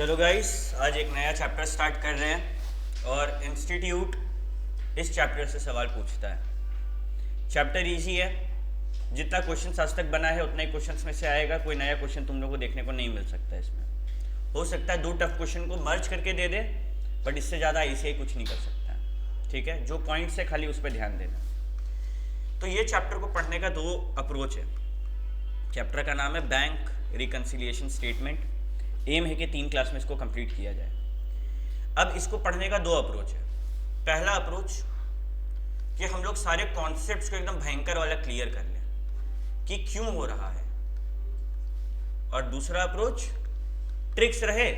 चलो गाइस, आज एक नया चैप्टर स्टार्ट कर रहे हैं और इंस्टीट्यूट इस चैप्टर से सवाल पूछता है। चैप्टर इजी है, जितना क्वेश्चन आज तक बना है उतना ही क्वेश्चन में से आएगा। कोई नया क्वेश्चन तुम लोगों को देखने को नहीं मिल सकता। इसमें हो सकता है 2 टफ क्वेश्चन को मर्ज करके दे दे, बट इससे ज़्यादा ऐसे ही कुछ नहीं कर सकता। ठीक है, जो पॉइंट्स है खाली उस पर ध्यान देना। तो ये चैप्टर को पढ़ने का 2 अप्रोच है। चैप्टर का नाम है बैंक रिकन्सिलिएशन स्टेटमेंट। एम है कि 3 क्लास में इसको कंप्लीट किया जाए। अब इसको पढ़ने का 2 अप्रोच है। पहला अप्रोच कि हम लोग सारे कॉन्सेप्ट्स को एकदम भयंकर वाला क्लियर कर लें कि क्यों हो रहा है, और दूसरा अप्रोच ट्रिक्स रहे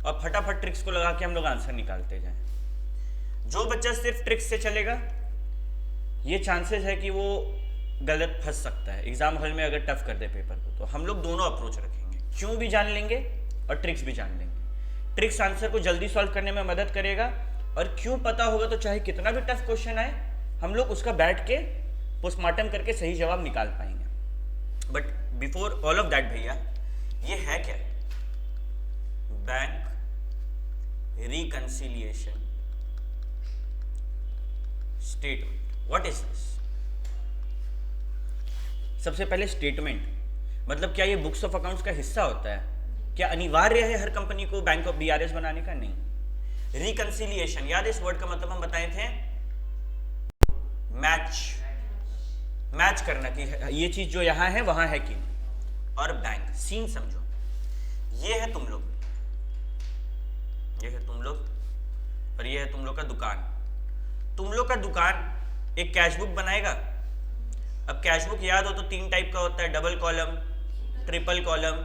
और फटाफट ट्रिक्स को लगा के हम लोग आंसर निकालते जाएं। जो बच्चा सिर्फ ट्रिक्स से चलेगा, ये चांसेस है कि वो गलत फंस सकता है एग्जाम हॉल में अगर टफ कर दे पेपर को। तो हम लोग दोनों अप्रोच रखेंगे, क्यों भी जान लेंगे और ट्रिक्स भी जान लेंगे। ट्रिक्स आंसर को जल्दी सॉल्व करने में मदद करेगा, और क्यों पता होगा तो चाहे कितना भी टफ क्वेश्चन आए हम लोग उसका बैठ के पोस्टमार्टम करके सही जवाब निकाल पाएंगे। But before all of that भैया, ये है क्या? Bank reconciliation statement. What is this? सबसे पहले स्टेटमेंट मतलब क्या ये बुक्स ऑफ अकाउंट्स का हिस्सा होता है? क्या अनिवार्य है हर कंपनी को बैंक ऑफ बीआरएस बनाने का? नहीं। रिकन्सिलिएशन, याद है इस वर्ड का मतलब हम बताए थे? मैच करना कि ये चीज जो यहां है वहां है कि नहीं। और बैंक, सीन समझो, ये है तुम लोग, ये है तुम लोग, और ये है तुम लोग का दुकान। तुम लोग का दुकान एक कैश बुक बनाएगा। अब कैश बुक याद हो तो 3 टाइप का होता है, double column, triple column,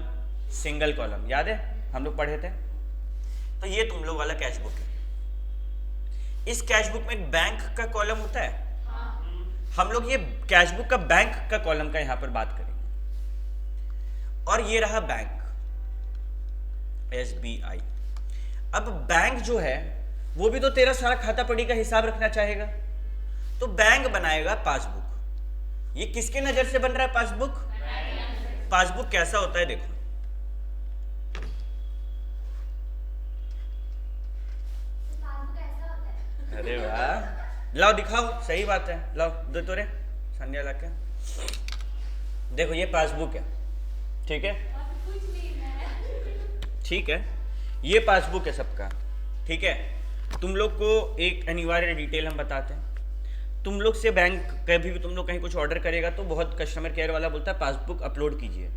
single column. याद है, हम लोग पढ़े थे। तो ये तुम लोग वाला कैश बुक है। इस कैश बुक में एक बैंक का कॉलम होता है। हम लोग ये कैश बुक का बैंक का कॉलम का यहां पर बात करेंगे। और ये रहा बैंक, SBI। अब बैंक जो है वो भी तो तेरा सारा खाता पड़ी का हिसाब रखना चाहेगा, तो बैंक बनाएगा पासबुक। ये किसके नजर से बन रहा है पासबुक? पासबुक कैसा होता है देखो। अरे वाह, लाओ दिखाओ, सही बात है, लाओ दो तोरे संध्या ला के। देखो ये पासबुक है, ठीक है, ठीक है, ये पासबुक है सबका, ठीक है। तुम लोग को एक अनिवार्य डिटेल हम बताते हैं। तुम लोग से बैंक कभी भी तुम लोग कहीं कुछ ऑर्डर करेगा तो बहुत कस्टमर केयर वाला बोलता है पासबुक अपलोड कीजिए।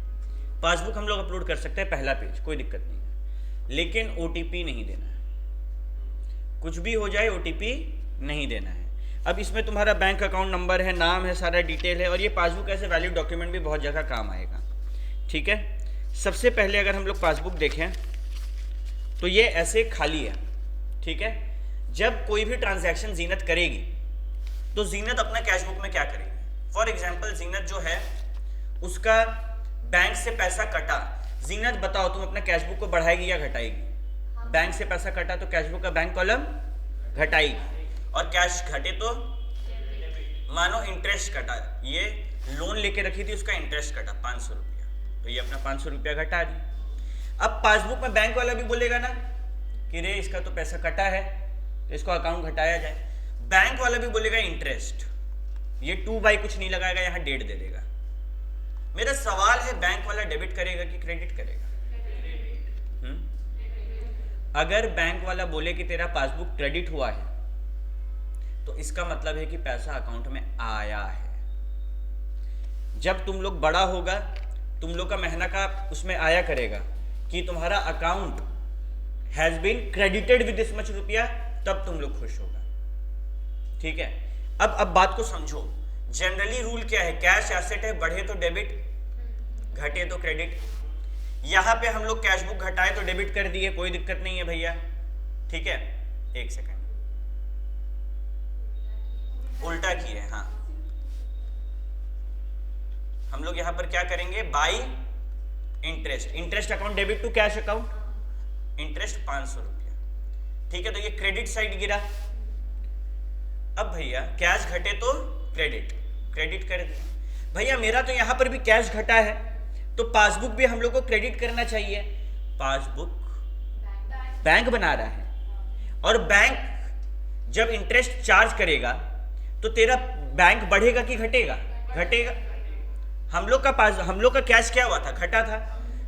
पासबुक हम लोग अपलोड कर सकते हैं, पहला पेज, कोई दिक्कत नहीं है, लेकिन OTP नहीं देना है। कुछ भी हो जाए OTP नहीं देना है। अब इसमें तुम्हारा बैंक अकाउंट नंबर है, नाम है, सारा डिटेल है, और ये पासबुक ऐसे वैलिड डॉक्यूमेंट भी बहुत जगह काम आएगा, ठीक है। सबसे पहले अगर हम लोग पासबुक देखें तो ये ऐसे खाली है, ठीक है। जब कोई भी ट्रांजैक्शन जीनत करेगी तो जीनत अपना कैश बुक में क्या करेगी? फॉर एग्जाम्पल जीनत जो है उसका बैंक से पैसा कटा। जीनत बताओ, तुम अपना कैश बुक को बढ़ाएगी या घटाएगी? बैंक से पैसा कटा तो कैश बुक का बैंक कॉलम घटाएगी, और कैश घटे तो मानो इंटरेस्ट कटा, ये लोन लेके रखी थी उसका इंटरेस्ट कटा 500 रुपया, तो ये अपना 500 रुपया घटा दी। अब पासबुक में बैंक वाला भी बोलेगा ना कि रे इसका तो पैसा कटा है तो इसको अकाउंट घटाया जाए। बैंक वाला भी बोलेगा इंटरेस्ट, ये 2/, कुछ नहीं लगाएगा, यहाँ डेट दे देगा। मेरा सवाल है, बैंक वाला डेबिट करेगा कि क्रेडिट करेगा? अगर बैंक वाला बोले कि तेरा पासबुक क्रेडिट हुआ है तो इसका मतलब है कि पैसा अकाउंट में आया है। जब तुम लोग बड़ा होगा, तुम लोग का महीना का उसमें आया करेगा कि तुम्हारा account has been credited with this much रुपया, तब तुम लोग खुश होगा, ठीक है। अब बात को समझो। जनरली रूल क्या है? कैश एसेट है, बढ़े तो डेबिट, घटे तो क्रेडिट। यहां पे हम लोग कैश बुक घटाए तो डेबिट कर दिए, कोई दिक्कत नहीं है भैया, ठीक है। एक सेकंड, उल्टा किए, हाँ। हम लोग यहां पर क्या करेंगे? By interest, interest account debit to cash account, interest 500 रुपया, ठीक है। तो ये क्रेडिट साइड गिरा। अब भैया कैश घटे तो क्रेडिट, क्रेडिट कर दिया। भैया मेरा तो यहां पर भी कैश घटा है, तो पासबुक भी हम लोग को क्रेडिट करना चाहिए। पासबुक बैंक बना रहा है, और बैंक जब इंटरेस्ट चार्ज करेगा तो तेरा बैंक बढ़ेगा कि घटेगा? घटेगा। हम लोग का कैश क्या हुआ था? घटा था।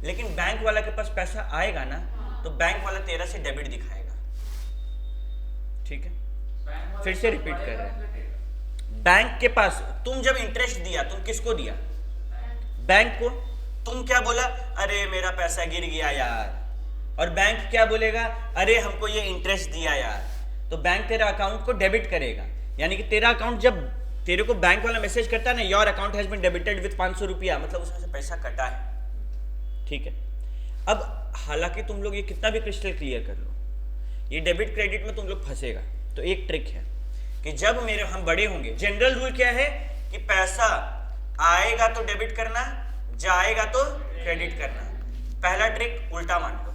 लेकिन बैंक वाला के पास पैसा आएगा ना, तो बैंक वाला तेरा से डेबिट दिखाएगा। ठीक है, फिर से रिपीट कर रहे हैं। बैंक के पास तुम जब इंटरेस्ट दिया, तुम किसको दिया? बैंक को। तुम क्या बोला? अरे मेरा पैसा गिर गया यार। और बैंक क्या बोलेगा? अरे हमको ये इंटरेस्ट दिया यार। तो बैंक तेरा अकाउंट को डेबिट करेगा। यानी कि तेरा अकाउंट, जब तेरे को बैंक वाला मैसेज करता है ना, your account has been debited with 500 रुपया, मतलब उसमें से पैसा कटा है। ठीक है। अब हालांकि तुम लोग ये कितना भी क्रिस्टल क्लियर कर लो, ये डेबिट क्रेडिट में तुम लोग फंसेगा। तो एक ट्रिक है कि जब हम बड़े होंगे, जनरल रूल क्या है कि पैसा आएगा तो डेबिट करना, जाएगा तो क्रेडिट करना। पहला ट्रिक उल्टा मान लो,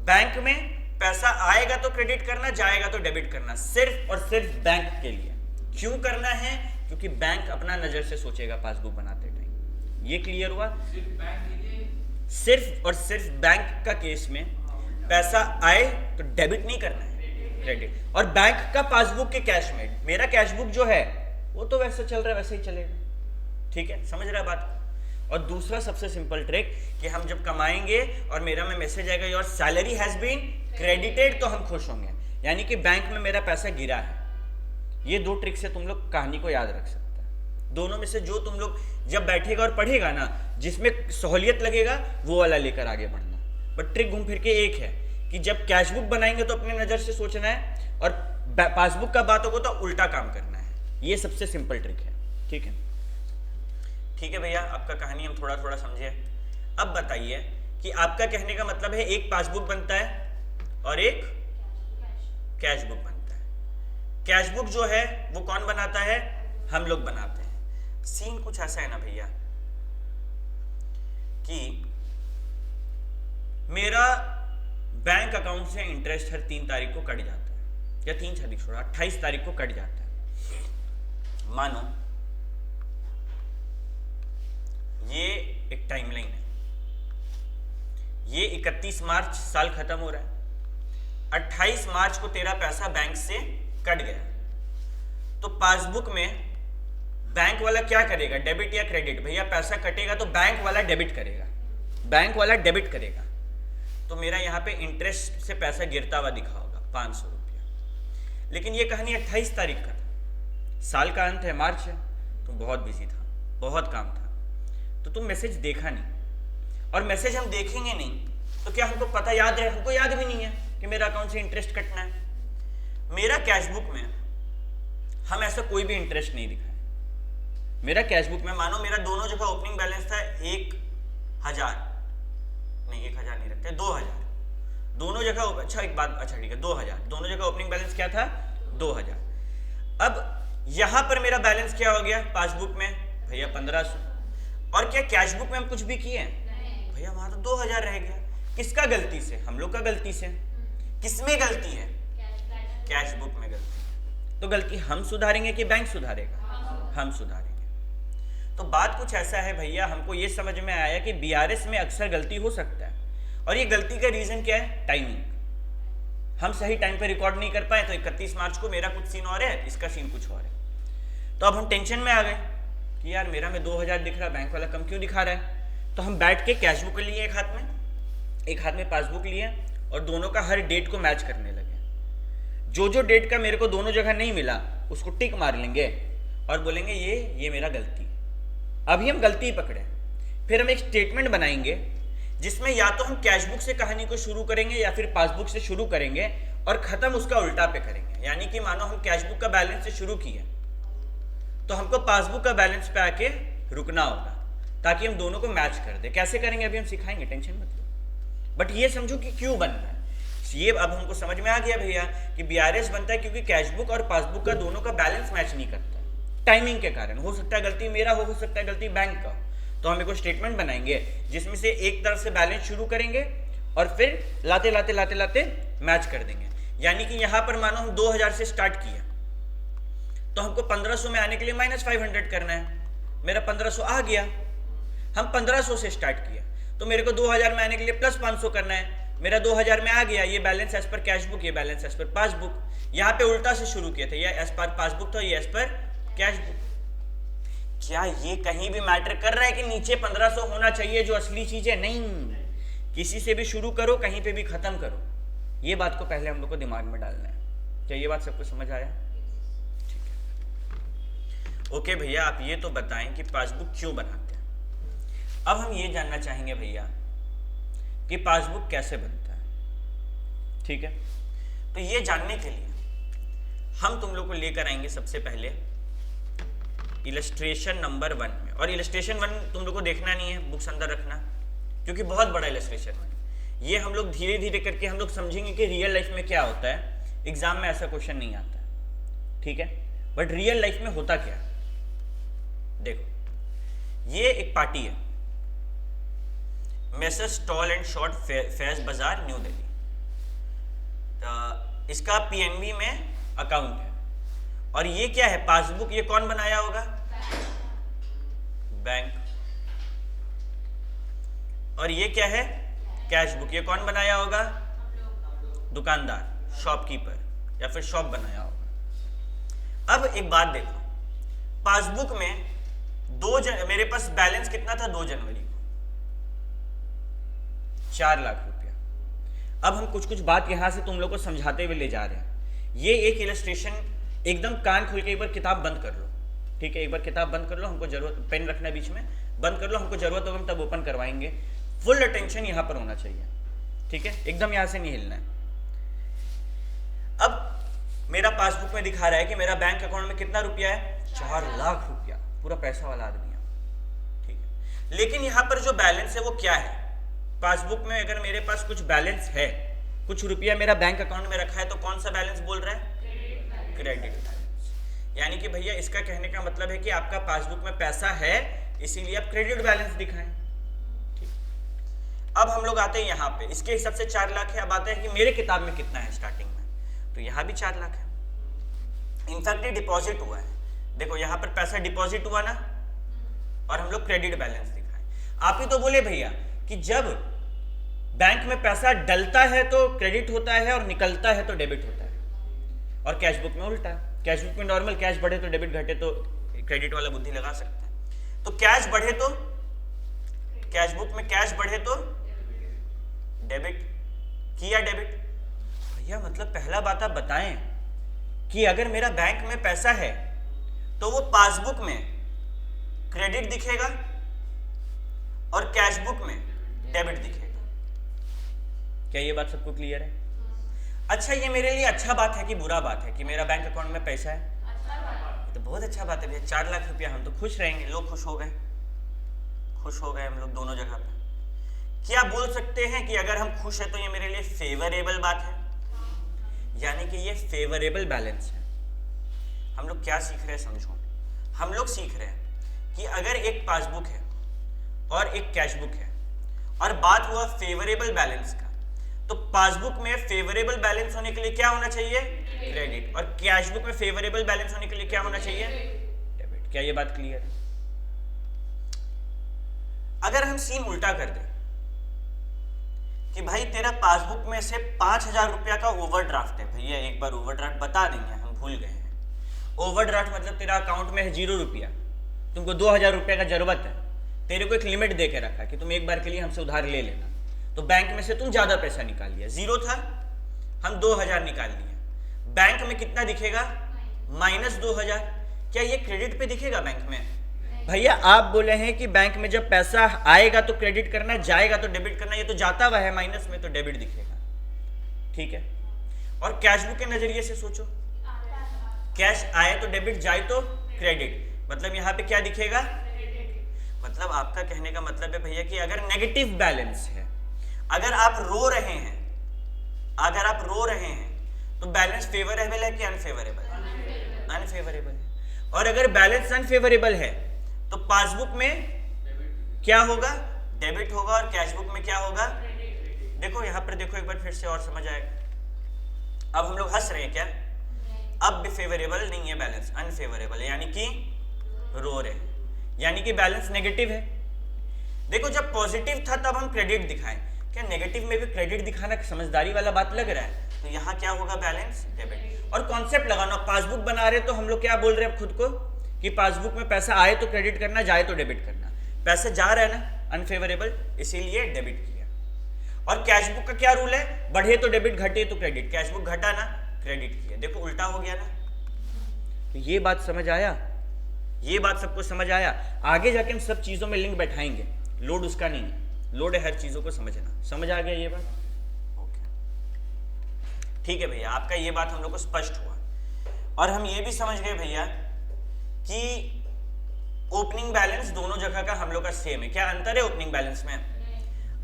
बैंक में पैसा आएगा तो क्रेडिट करना, जाएगा तो डेबिट करना, सिर्फ और सिर्फ बैंक के लिए। क्यों करना है? क्योंकि बैंक अपना नजर से सोचेगा पासबुक बनाते टाइम। ये क्लियर हुआ? सिर्फ और सिर्फ बैंक का केस में पैसा आए तो डेबिट नहीं करना है, क्रेडिट। और बैंक का पासबुक के कैश में, मेरा कैशबुक जो है वो तो वैसे चल रहा है वैसे ही चलेगा। ठीक है, समझ रहा है बात? और दूसरा सबसे सिंपल ट्रिक कि हम जब कमाएंगे और मेरा में मैसेज आएगा your salary has been credited, तो हम खुश होंगे, यानी कि बैंक में मेरा पैसा गिरा है। ये दो ट्रिक से तुम लोग कहानी को याद रख सकते हैं। दोनों में से जो तुम लोग जब बैठेगा और पढ़ेगा ना, जिसमें सहूलियत लगेगा वो वाला लेकर आगे बढ़ना। बट ट्रिक घूम फिर के एक है कि जब कैशबुक बनाएंगे तो अपने नजर से सोचना है, और पासबुक का बात होगा तो उल्टा काम करना है। ये सबसे सिंपल ट्रिक है। ठीक है, ठीक है भैया, आपका कहानी हम थोड़ा थोड़ा समझे। अब बताइए कि आपका कहने का मतलब है एक पासबुक बनता है और एक कैशबुक बनता है। कैशबुक जो है वो कौन बनाता है? हम लोग बनाते हैं। सीन कुछ ऐसा है ना भैया कि मेरा बैंक अकाउंट से इंटरेस्ट हर 3 तारीख को कट जाता है, या 3 तारीख छोड़ा 28 तारीख को कट जाता है। मानो ये एक टाइमलाइन है, ये 31 मार्च साल खत्म हो रहा है, 28 मार्च को तेरा पैसा बैंक से कट गया। तो पासबुक में बैंक वाला क्या करेगा? डेबिट या क्रेडिट? भैया पैसा कटेगा तो बैंक वाला डेबिट करेगा, बैंक वाला डेबिट करेगा। तो मेरा यहाँ पे इंटरेस्ट से पैसा गिरता हुआ दिखा होगा 500 रुपया। लेकिन ये कहानी 28 तारीख का था, साल का अंत है, मार्च है, तो बहुत बिजी था, बहुत काम था, तो तुम मैसेज देखा नहीं। और मैसेज हम देखेंगे नहीं तो क्या हमको पता याद है? हमको याद भी नहीं है कि मेरा अकाउंट से इंटरेस्ट कटना है। मेरा कैशबुक में हम ऐसा कोई भी इंटरेस्ट नहीं दिखाया। मेरा कैशबुक में मानो मेरा दोनों जगह ओपनिंग बैलेंस था 1000, नहीं 1000 नहीं रखते, 2000 दोनों जगह। अच्छा एक बात, अच्छा ठीक है, 2000 दोनों जगह ओपनिंग बैलेंस क्या था? 2000। अब यहां पर मेरा बैलेंस क्या हो गया पासबुक में? भैया 1500। और क्या कैशबुक में हम कुछ भी किए? भैया वहां तो 2000 रह गया। किसका गलती से? हम लोग का गलती से। किसमें गलती है? कैशबुक में गलती। तो गलती हम सुधारेंगे कि बैंक सुधारेगा? हम सुधारेंगे। तो बात कुछ ऐसा है भैया, हमको ये समझ में आया कि बीआरएस में अक्सर गलती हो सकता है, और ये गलती का रीजन क्या है? टाइमिंग। हम सही टाइम पे रिकॉर्ड नहीं कर पाए, तो 31 मार्च को मेरा कुछ सीन और है, इसका सीन कुछ और है। तो अब हम टेंशन में आ गए कि यार मेरा में 2000 दिख रहा है, बैंक वाला कम क्यों दिखा रहा है? तो हम बैठ के कैशबुक लिए एक हाथ में पासबुक लिए, और दोनों का हर डेट को मैच करने लगे। जो डेट का मेरे को दोनों जगह नहीं मिला उसको टिक मार लेंगे और बोलेंगे ये मेरा गलती। अभी हम गलती ही पकड़े। फिर हम एक स्टेटमेंट बनाएंगे जिसमें या तो हम कैशबुक से कहानी को शुरू करेंगे या फिर पासबुक से शुरू करेंगे और खत्म उसका उल्टा पे करेंगे। यानी कि मानो हम कैशबुक का बैलेंस से शुरू किए तो हमको पासबुक का बैलेंस पे आके रुकना होगा ताकि हम दोनों को मैच कर दे। कैसे करेंगे अभी हम सिखाएंगे, टेंशन मत लो। बट ये समझो कि क्यों बनना है, ये अब हमको समझ में आ गया भैया कि बीआरएस बनता है क्योंकि कैशबुक और पासबुक का दोनों का बैलेंस मैच नहीं करता टाइमिंग के कारण। हो सकता है गलती मेरा हो सकता है गलती बैंक का। तो हम एक स्टेटमेंट बनाएंगे जिसमें से एक तरफ से बैलेंस शुरू करेंगे और फिर लाते लाते मैच कर देंगे। यानी कि यहाँ पर मानो हम 2000 से स्टार्ट किया तो हमको 1500 में आने के लिए -500 करना है। मेरा 1500 आ गया, हम 1500 से स्टार्ट किया तो मेरे को 2000 में आने के लिए +500 करना है। मेरा 2000 में आ गया, ये balance as per cash book, ये बैलेंस एज पर पासबुक। यहाँ पे उल्टा से शुरू किए थे, ये एज पर पासबुक था, ये एज पर कैश बुक। क्या ये कहीं भी मैटर कर रहा है कि नीचे 1500 होना चाहिए जो असली चीज है? नहीं, किसी से भी शुरू करो, कहीं पे भी खत्म करो। ये बात को पहले हम लोग को दिमाग में डालना है। क्या ये बात सबको समझ आया? ठीक है, ओके भैया, आप ये तो बताएं कि पासबुक क्यों बनाते हैं। अब हम ये जानना चाहेंगे भैया कि पासबुक कैसे बनता है। ठीक है, तो ये जानने के लिए हम तुम लोग को लेकर आएंगे सबसे पहले इलस्ट्रेशन नंबर 1 में। और इलस्ट्रेशन 1 तुम लोग को देखना नहीं है, बुक्स अंदर रखना, क्योंकि बहुत बड़ा इलस्ट्रेशन 1। ये हम लोग धीरे धीरे करके हम लोग समझेंगे कि रियल लाइफ में क्या होता है। एग्जाम में ऐसा क्वेश्चन नहीं आता, ठीक है, बट रियल लाइफ में होता क्या है। देखो, ये एक पार्टी है, messrs tall and short Faiz बाजार न्यू दिल्ली। इसका पीएनबी में अकाउंट है, और ये क्या है? पासबुक। ये कौन बनाया होगा? बैंक। और ये क्या है? Cash book. ये कौन बनाया होगा? दुकानदार, शॉपकीपर, या फिर शॉप बनाया होगा। अब एक बात देखो, पासबुक में मेरे पास बैलेंस कितना था 2 जनवरी को? 4 लाख रुपया। अब हम कुछ कुछ बात यहां से तुम लोग को समझाते हुए ले जा रहे हैं। ये एक इलस्ट्रेशन, एकदम कान खोल के एक बार किताब बंद कर लो, ठीक है, एक बार किताब बंद कर लो, हमको जरूरत, पेन रखना बीच में, बंद कर लो, हमको जरूरत होगा हम तब ओपन करवाएंगे। फुल अटेंशन यहां पर होना चाहिए, ठीक है, एकदम यहां से नहीं हिलना है। अब मेरा पासबुक में दिखा रहा है कि मेरा बैंक अकाउंट में कितना रुपया है? 4 लाख रुपया, पूरा पैसा वाला आदमी है, ठीक है। लेकिन यहां पर जो बैलेंस है वो क्या है? पासबुक में अगर मेरे पास कुछ बैलेंस है, कुछ रुपया मेरा बैंक अकाउंट में रखा है, तो कौन सा बैलेंस बोल रहा है? Credit balance. यानी कि भैया इसका कहने का मतलब है कि आपका पासबुक में पैसा है, इसीलिए आप क्रेडिट बैलेंस दिखाएं। ठीक, अब हम लोग आते हैं यहाँ पे, इसके हिसाब से 4 लाख है। अब आते हैं कि मेरे किताब में कितना है स्टार्टिंग में, तो यहाँ भी 4 लाख है। इनफैक्ट ये डिपॉजिट हुआ है, देखो यहाँ पर पैसा डिपॉजिट हुआ ना, और हम लोग क्रेडिट बैलेंस दिखाएं। आप ही तो बोले भैया कि जब बैंक में पैसा डलता है तो क्रेडिट होता है, और निकलता है तो डेबिट होता है, और कैश बुक में उल्टा। कैश बुक में नॉर्मल कैश बढ़े तो डेबिट, घटे तो क्रेडिट वाला बुद्धि लगा सकते हैं। तो कैश बढ़े तो कैश बुक में, कैश बढ़े तो डेबिट किया, डेबिट। भैया मतलब पहला बात आप बताएं कि अगर मेरा बैंक में पैसा है तो वो पासबुक में क्रेडिट दिखेगा और कैश बुक में डेबिट दिखेगा। क्या ये बात सबको क्लियर है? अच्छा, ये मेरे लिए अच्छा बात है कि बुरा बात है कि मेरा बैंक अकाउंट में पैसा है? ये तो बहुत अच्छा बात है भैया, 4 लाख रुपया, हम तो खुश रहेंगे। लोग खुश हो गए, खुश हो गए हम लोग दोनों जगह पे। क्या बोल सकते हैं कि अगर हम खुश हैं तो ये मेरे लिए फेवरेबल बात है, यानी कि ये फेवरेबल बैलेंस है। हम लोग क्या सीख रहे हैं समझो, हम लोग सीख रहे हैं कि अगर एक पासबुक है और एक कैश बुक है, और बात हुआ फेवरेबल बैलेंस का, तो पासबुक में फेवरेबल बैलेंस होने के लिए क्या होना चाहिए? क्रेडिट। और कैश बुक में फेवरेबल बैलेंस होने के लिए क्या होना चाहिए? डेबिट। क्या ये बात क्लियर है? अगर हम सीन उल्टा कर दें कि भाई तेरा पासबुक में से 5000 रुपया का ओवरड्राफ्ट है, भैया एक बार ओवरड्राफ्ट बता देंगे, हम भूल गए हैं। ओवरड्राफ्ट मतलब तेरा अकाउंट में है 0 रुपया, तुमको 2000 रुपया का जरूरत है, तेरे को एक लिमिट दे के रखा कि तुम एक बार के लिए हमसे उधार ले लेना, तो बैंक में से तुम ज्यादा पैसा निकाल लिया, 0 था, हम 2000 निकाल लिए। बैंक में कितना दिखेगा? -2000। क्या ये क्रेडिट पे दिखेगा बैंक में? भैया आप बोले हैं कि बैंक में जब पैसा आएगा तो क्रेडिट करना, जाएगा तो डेबिट करना, ये तो जाता हुआ है माइनस में, तो डेबिट दिखेगा, ठीक है। और कैश बुक के नजरिए से सोचो, कैश आए तो डेबिट, जाए तो क्रेडिट, मतलब यहाँ पे क्या दिखेगा? मतलब आपका कहने का मतलब है भैया कि अगर नेगेटिव बैलेंस है, अगर आप रो रहे हैं, अगर आप रो रहे हैं तो बैलेंस फेवरेबल है कि अनफेवरेबल? अनफेवरेबल है। और अगर बैलेंस अनफेवरेबल है तो पासबुक में क्या होगा? डेबिट होगा, और कैश बुक में क्या होगा? देखो यहां पर देखो एक बार फिर से और समझ आएगा। अब हम लोग हंस रहे हैं क्या? अब भी फेवरेबल नहीं है बैलेंस, अनफेवरेबल है, यानी कि रो रहे हैं, यानी कि बैलेंस नेगेटिव है। देखो जब पॉजिटिव था तब हम क्रेडिट दिखाएं, क्या नेगेटिव में भी क्रेडिट दिखाना समझदारी वाला बात लग रहा है? तो यहाँ क्या होगा? Balance debit. और कॉन्सेप्ट लगाना, पासबुक बना रहे तो हम लोग क्या बोल रहे हैं खुद को कि पासबुक में पैसा आए तो क्रेडिट करना, जाए तो डेबिट करना। पैसा जा रहा है ना अनफेवरेबल, इसीलिए डेबिट किया। और कैशबुक का क्या रूल है? बढ़े तो डेबिट, घटे तो क्रेडिट। कैशबुक घटा ना, क्रेडिट किया। देखो उल्टा हो गया ना। तो ये बात समझ आया? ये बात सबको समझ आया? आगे जाके हम सब चीजों में लिंक बैठाएंगे, लोड उसका नहीं है, लोड है हर चीजों को समझना। समझ आ गया ये बात? ओके, ठीक है भैया, आपका ये बात हम लोग को स्पष्ट हुआ। और हम ये भी समझ गए भैया कि ओपनिंग बैलेंस दोनों जगह का हम लोग का सेम है। क्या अंतर है ओपनिंग बैलेंस में?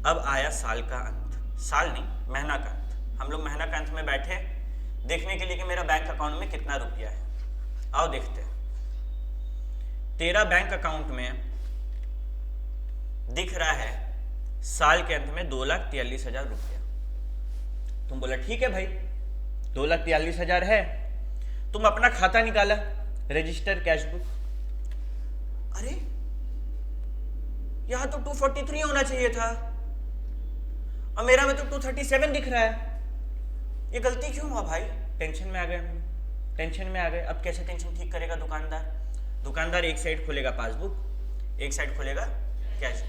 अब आया साल का अंत, साल नहीं महीना का अंत। हम लोग महीना का अंत में बैठे देखने के लिए कि मेरा बैंक अकाउंट में कितना रुपया है। आओ देखते हैं। तेरा बैंक अकाउंट में दिख रहा है साल के अंत में 2,43,000 रुपया। तुम बोला ठीक है भाई 2,43,000 है। तुम अपना खाता निकाला, रजिस्टर कैशबुक, अरे यहां तो 243 होना चाहिए था और मेरा में तो 237 दिख रहा है। ये गलती क्यों हुआ भाई? टेंशन में आ गए हम, टेंशन में आ गए। अब कैसे टेंशन ठीक करेगा दुकानदार? दुकानदार एक साइड खोलेगा पासबुक, एक साइड खोलेगा कैश।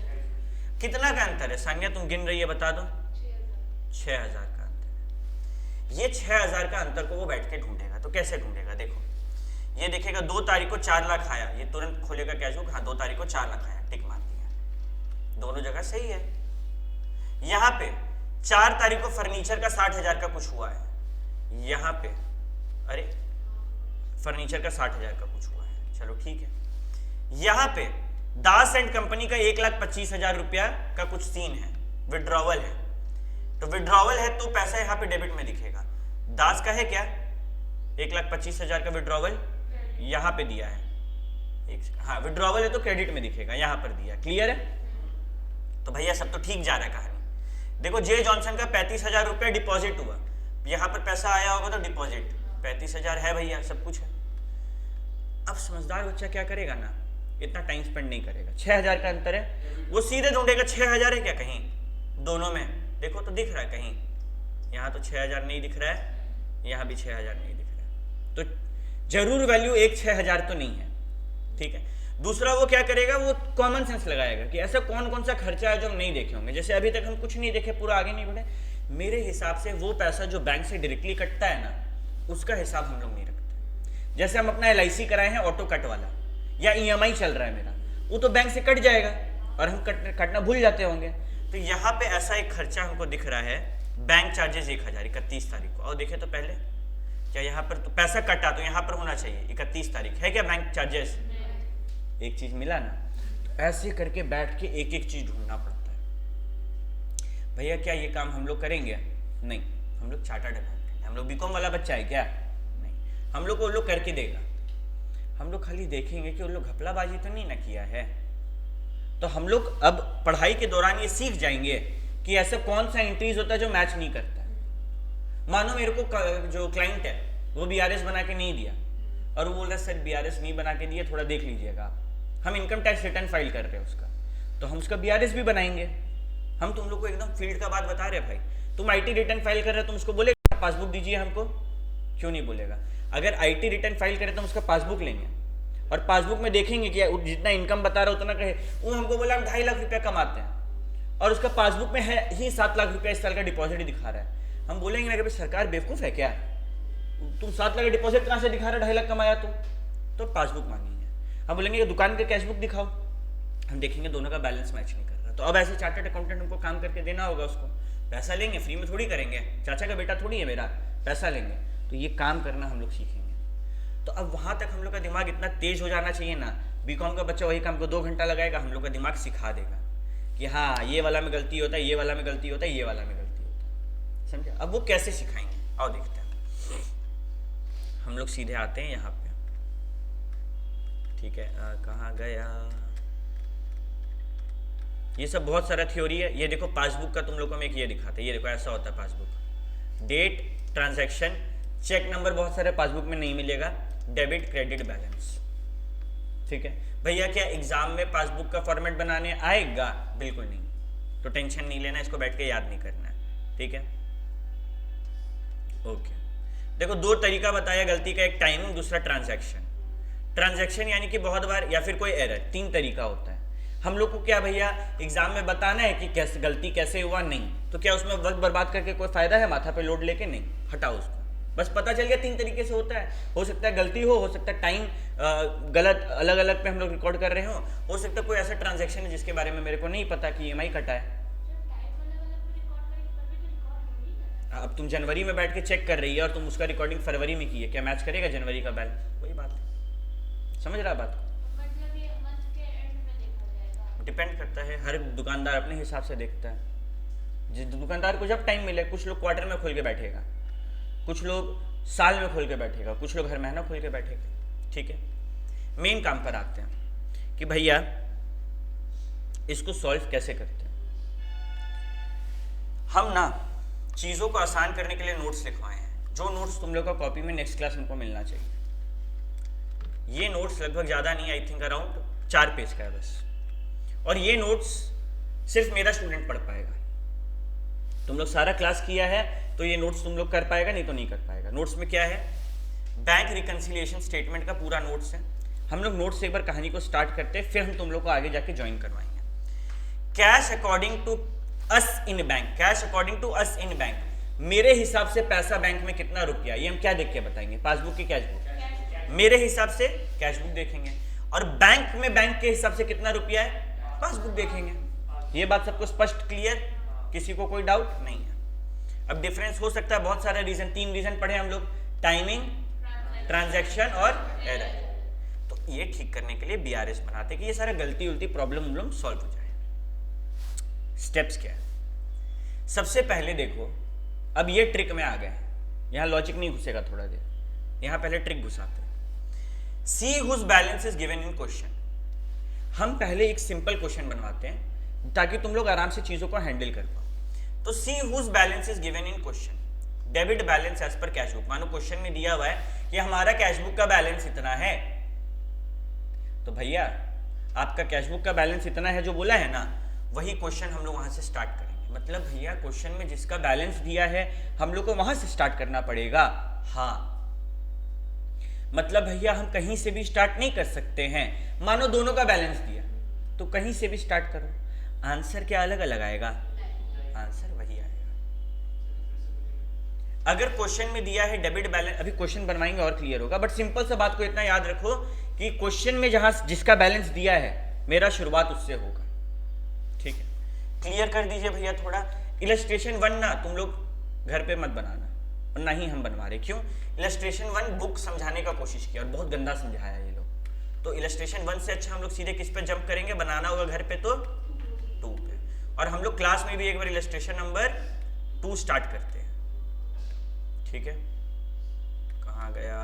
कितना का अंतर है सान्या? तुम गिन रही है, बता दो। 6,000 का अंतर है। ये 6,000 का अंतर को वो बैठ के ढूंढेगा। तो कैसे ढूंढेगा? देखो ये देखेगा 2 तारीख को 4 लाख आया, ये तुरंत खोलेगा कैशबुक, हाँ 2 तारीख को 4 लाख आया, टिक मार दिया। दोनों जगह सही है। यहाँ पे 4 तारीख को फर्नीचर का 60,000 का कुछ हुआ है, यहाँ पे अरे फर्नीचर का 60,000 का कुछ हुआ है, चलो ठीक है। यहाँ पे दास एंड कंपनी का 1,25,000 रुपया का कुछ सीन है, विड्रॉवल है। तो विड्रॉवल है तो पैसा यहाँ पे डेबिट में दिखेगा। दास का है क्या? 1,25,000 का विड्रॉवल यहाँ पे दिया है, हाँ विड्रॉवल है तो क्रेडिट में दिखेगा, यहाँ पर दिया। क्लियर है? तो भैया सब तो ठीक जा रहा है कहानी। देखो जे जॉनसन का 35,000 रुपया डिपॉजिट हुआ, यहाँ पर पैसा आया होगा तो डिपॉजिट 35,000 है भैया, सब कुछ है। अब समझदार बच्चा क्या करेगा ना, इतना टाइम स्पेंड नहीं करेगा। 6,000 का अंतर है, वो सीधे ढूंढेगा 6,000 है क्या कहीं दोनों में। देखो तो दिख रहा है कहीं, यहाँ तो 6,000 नहीं दिख रहा है, यहाँ भी 6,000 नहीं दिख रहा है, तो जरूर वैल्यू एक 6,000 तो नहीं है। ठीक है। दूसरा वो क्या करेगा, वो कॉमन सेंस लगाएगा कि ऐसा कौन कौन सा खर्चा है जो हम नहीं देखे होंगे। जैसे अभी तक हम कुछ नहीं देखे, पूरा आगे नहीं बढ़े, मेरे हिसाब से वो पैसा जो बैंक से डायरेक्टली कटता है ना, उसका हिसाब हम लोग नहीं रखते। जैसे हम अपना LIC कराए हैं ऑटो कट वाला, या EMI चल रहा है मेरा, वो तो बैंक से कट जाएगा और हम कटना भूल जाते होंगे। तो यहाँ पे ऐसा एक खर्चा हमको दिख रहा है, बैंक चार्जेस 1,000 31 तारीख को। और देखे तो पहले क्या यहाँ पर तो पैसा कटा, तो यहाँ पर होना चाहिए 31 तारीख है क्या बैंक चार्जेस? एक चीज मिला ना। तो ऐसे करके बैठ के एक एक चीज ढूंढना पड़ता है। भैया क्या ये काम हम लोग करेंगे? नहीं, हम लोग चार्टर्ड अकाउंटेंट, हम लोग बीकॉम वाला बच्चा है क्या? नहीं, हम लोग को वो लोग करके देगा। हम लोग खाली देखेंगे कि वो लोग घपलाबाजी तो नहीं ना किया है। तो हम लोग अब पढ़ाई के दौरान ये सीख जाएंगे कि ऐसा कौन सा एंट्रीज होता है जो मैच नहीं करता है। मानो मेरे को जो क्लाइंट है वो BRS बना के नहीं दिया और वो बोल रहा है सर BRS नहीं बना के दिया, थोड़ा देख लीजिएगा आप। हम इनकम टैक्स रिटर्न फाइल कर रहे हैं उसका, तो हम उसका BRS भी बनाएंगे। हम तुम लोग को एकदम फील्ड का बात बता रहे हैं भाई। तुम IT रिटर्न फाइल कर रहे हो, तुम उसको बोलेगा पासबुक दीजिए हमको? क्यों नहीं बोलेगा? अगर IT रिटर्न फाइल करे तो हम उसका पासबुक लेंगे और पासबुक में देखेंगे कि जितना इनकम बता रहा है उतना कहे। वो हमको बोला हम 2.5 लाख रुपया कमाते हैं और उसका पासबुक में है ही 7 लाख रुपया इस साल का डिपॉजिट दिखा रहा है। हम बोलेंगे ना कि भाई सरकार बेवकूफ़ है क्या, तुम 7 लाख का डिपॉजिट कहाँ से दिखा रहा है, 2.5 लाख कमाया तो पासबुक मांगेंगे। हम बोलेंगे कि दुकान का कैशबुक दिखाओ, हम देखेंगे दोनों का बैलेंस मैच नहीं कर रहा। तो अब ऐसे चार्टर्ड अकाउंटेंट हमको काम करके देना होगा उसको। पैसा लेंगे, फ्री में थोड़ी करेंगे, चाचा का बेटा थोड़ी है मेरा, पैसा लेंगे। तो ये काम करना हम लोग सीखेंगे। तो अब वहाँ तक हम लोग का दिमाग इतना तेज हो जाना चाहिए ना, बीकॉम का बच्चा वही काम को 2 घंटा लगाएगा, हम लोग का दिमाग सिखा देगा कि हाँ ये वाला में गलती होता है, ये वाला में गलती होता है, ये वाला में गलती होता है। समझे? अब वो कैसे सिखाएंगे, आओ देखते हैं। हम लोग सीधे आते हैं यहाँ पे। ठीक है, कहाँ गया? ये सब बहुत सारा थ्योरी है। ये देखो पासबुक का तुम लोग को मैं एक ये दिखाते हैं, ये देखो ऐसा होता है passbook. Date, transaction, cheque number बहुत सारे पासबुक में नहीं मिलेगा, डेबिट, क्रेडिट, बैलेंस। ठीक है भैया, क्या एग्जाम में पासबुक का फॉर्मेट बनाने आएगा? बिल्कुल नहीं। तो टेंशन नहीं लेना, इसको बैठ के याद नहीं करना है, ठीक है। ओके, देखो दो तरीका बताया गलती का, एक टाइमिंग, दूसरा ट्रांजैक्शन। ट्रांजैक्शन यानी कि बहुत बार, या फिर कोई एरर, तीन तरीका होता है। हम लोग को क्या भैया एग्जाम में बताना है कि कैसे गलती कैसे हुआ, नहीं तो क्या उसमें वक्त बर्बाद करके कोई फायदा है, माथा पे लोड लेके, नहीं, हटाओ उसको, बस पता चल गया तीन तरीके से होता है। हो सकता है गलती हो सकता है टाइम गलत अलग अलग पे हम लोग रिकॉर्ड कर रहे हो सकता है कोई ऐसा ट्रांजैक्शन है जिसके बारे में मेरे को नहीं पता कि EMI कटा है। अब तुम जनवरी में बैठ के चेक कर रही है और तुम उसका रिकॉर्डिंग फरवरी में की है, क्या मैच करेगा जनवरी का बैलेंस? वही बात है, समझ रहा बात को? डिपेंड करता है, हर दुकानदार अपने हिसाब से देखता है। जिस दुकानदार को जब टाइम मिले, कुछ लोग क्वार्टर में खोल के बैठेगा, कुछ लोग साल में खोल के बैठेगा, कुछ लोग हर महीना खोल के बैठेगा, ठीक है। मेन काम पर आते हैं कि भैया इसको सॉल्व कैसे करते हैं। हम ना चीज़ों को आसान करने के लिए नोट्स लिखवाए हैं, जो नोट्स तुम लोग का कॉपी में नेक्स्ट क्लास उनको मिलना चाहिए। ये नोट्स लगभग ज़्यादा नहीं, आई थिंक अराउंड 4 पेज का है बस, और ये नोट्स सिर्फ मेरा स्टूडेंट पढ़ पाएगा। तुम लोग सारा क्लास किया है तो ये नोट्स तुम लोग कर पाएगा, नहीं तो नहीं कर पाएगा। नोट्स में क्या है, बैंक रिकंसिलिएशन स्टेटमेंट का पूरा नोट्स है। हम लोग नोट्स से एक बार कहानी को स्टार्ट करते हैं, फिर हम तुम लोग को आगे जाके ज्वाइन करवाएंगे। Cash according to us in bank, cash according to us in bank, मेरे हिसाब से पैसा बैंक में कितना रुपया, ये हम क्या देख के बताएंगे, पासबुक की कैश बुक? मेरे हिसाब से कैश बुक देखेंगे, और बैंक में बैंक के हिसाब से कितना रुपया है, पासबुक देखेंगे। ये बात सबको स्पष्ट, क्लियर, किसी को कोई डाउट नहीं है? अब डिफरेंस हो सकता है बहुत सारे रीजन, 3 रीजन पढ़े हम लोग, टाइमिंग, ट्रांजैक्शन और एरर। तो ये ठीक करने के लिए BRS बनाते कि ये सारा गलती उल्टी प्रॉब्लम हम लोग सॉल्व हो जाए। स्टेप्स क्या है, सबसे पहले देखो, अब ये ट्रिक में आ गए, यहाँ लॉजिक नहीं घुसेगा थोड़ा देर, यहाँ पहले ट्रिक घुसाते हैं। See whose balance is given in question. हम पहले एक सिंपल क्वेश्चन बनवाते हैं ताकि तुम लोग आराम से चीजों को हैंडल कर पाओ। तो see whose balance is given in question, debit balance as per cash book. मानो क्वेश्चन में दिया हुआ है कि हमारा कैश बुक का बैलेंस इतना है, तो भैया आपका कैश बुक का बैलेंस इतना है जो बोला है ना, वही क्वेश्चन हम लोग वहां से स्टार्ट करेंगे। मतलब भैया क्वेश्चन में जिसका बैलेंस दिया है हम लोग को वहां से स्टार्ट करना पड़ेगा। हाँ, मतलब भैया हम कहीं से भी स्टार्ट नहीं कर सकते हैं। मानो दोनों का बैलेंस दिया तो कहीं से भी स्टार्ट करो, आंसर क्या अलग अलग आएगा, आंसर वही आएगा। अगर क्वेश्चन में दिया है डेबिट बैलेंस, अभी क्वेश्चन बनवाएंगे और क्लियर होगा, बट सिंपल सा बात को इतना याद रखो कि क्वेश्चन में जहां जिसका बैलेंस दिया है मेरा शुरुआत उससे होगा, ठीक है। क्लियर कर दीजिए भैया थोड़ा। इलस्ट्रेशन 1 ना तुम लोग घर पे मत बनाना, और ना ही हम बनवा रहे, क्यों? इलस्ट्रेशन 1 बुक समझाने का कोशिश किया और बहुत गंदा समझाया ये लोग, तो इलस्ट्रेशन 1 से अच्छा हम लोग सीधे किस पे जंप करेंगे, बनाना होगा घर पे तो 2 पे। और हम लोग क्लास में भी एक बार इलस्ट्रेशन नंबर 2 स्टार्ट करते हैं, ठीक है। कहाँ गया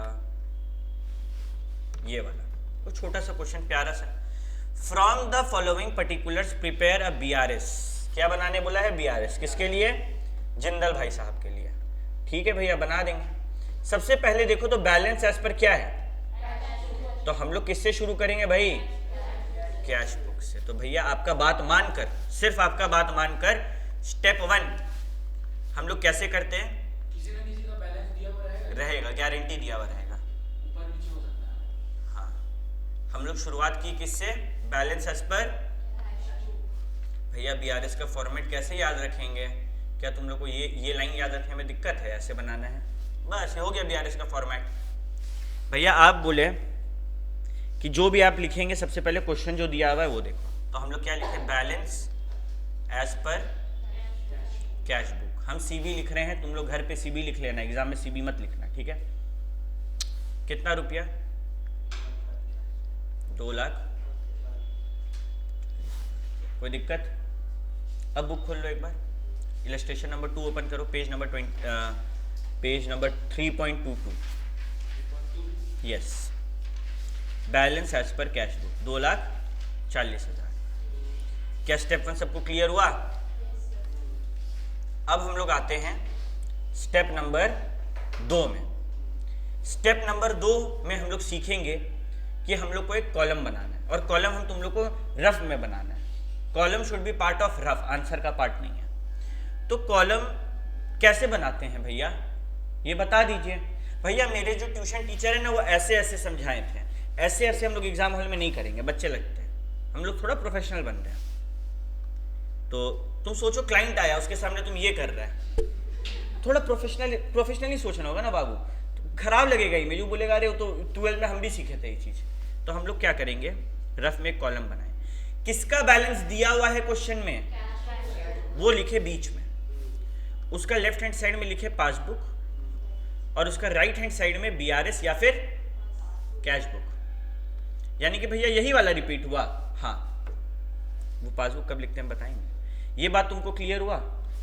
ये वाला, वो छोटा सा क्वेश्चन प्यारा सा, from the following particulars prepare a BRS। क्या बनाने बोला है, BRS। किसके लिए, जिंदल भाई साहब के लिए, ठीक है भैया, बना देंगे। सबसे पहले देखो तो बैलेंस एज पर क्या है, तो हम लोग किससे शुरू करेंगे भाई, कैश बुक से। तो भैया आपका बात मानकर, सिर्फ आपका बात मानकर स्टेप 1 हम लोग कैसे करते हैं, किसी ना किसी का बैलेंस दिया हुआ रहेगा, गारंटी दिया हुआ रहेगा, ऊपर नीचे हो सकता है। हाँ, हम लोग शुरुआत की किससे, बैलेंस एज पर। भैया BRS का फॉर्मेट कैसे याद रखेंगे, क्या तुम लोग को ये लाइन याद रखने में दिक्कत है, ऐसे बनाना है, बस हो गया BRS का फॉर्मेट। भैया आप बोले कि जो भी आप लिखेंगे सबसे पहले क्वेश्चन जो दिया हुआ है वो देखो, तो हम लोग क्या लिखे, balance as per cash book. हम CB लिख रहे हैं, तुम लोग घर पे CB लिख लेना, एग्जाम में CB मत लिखना, ठीक है। कितना रुपया, 2 लाख, कोई दिक्कत? अब बुक खोल लो एक बार, इलस्ट्रेशन नंबर 2 ओपन करो, page number 3.22, yes, balance as per cash book 2,40,000। क्या स्टेप 1 सबको क्लियर हुआ? अब हम लोग आते हैं स्टेप नंबर 2 में। स्टेप नंबर 2 में हम लोग सीखेंगे कि हम लोग को एक कॉलम बनाना है, और कॉलम हम तुम लोग को रफ में बनाना है, column should be part of rough, answer का पार्ट नहीं है। तो कॉलम कैसे बनाते हैं भैया, ये बता दीजिए। भैया मेरे जो ट्यूशन टीचर है ना, वो ऐसे ऐसे समझाए थे, ऐसे ऐसे हम लोग एग्जाम हॉल में नहीं करेंगे, बच्चे लगते हैं, हम लोग थोड़ा प्रोफेशनल बन रहे हैं। तो तुम सोचो क्लाइंट आया, उसके सामने तुम ये कर रहा है, थोड़ा प्रोफेशनली सोचना होगा ना बाबू, तो खराब लगेगा ही। मैं जो बोलेगा अरे वो तो 12 में हम भी सीखे थे ये चीज। तो हम लोग क्या करेंगे, रफ में एक कॉलम बनाए, किसका बैलेंस दिया हुआ है क्वेश्चन में, वो लिखे बीच में, उसका लेफ्ट हैंड साइड में लिखे पासबुक, और उसका राइट हैंड साइड में बीआरएस या फिर कैश बुक। यानी कि भैया यही वाला रिपीट हुआ। हाँ, वो पासबुक कब लिखते हैं बताएंगे। ये बात तुमको क्लियर हुआ।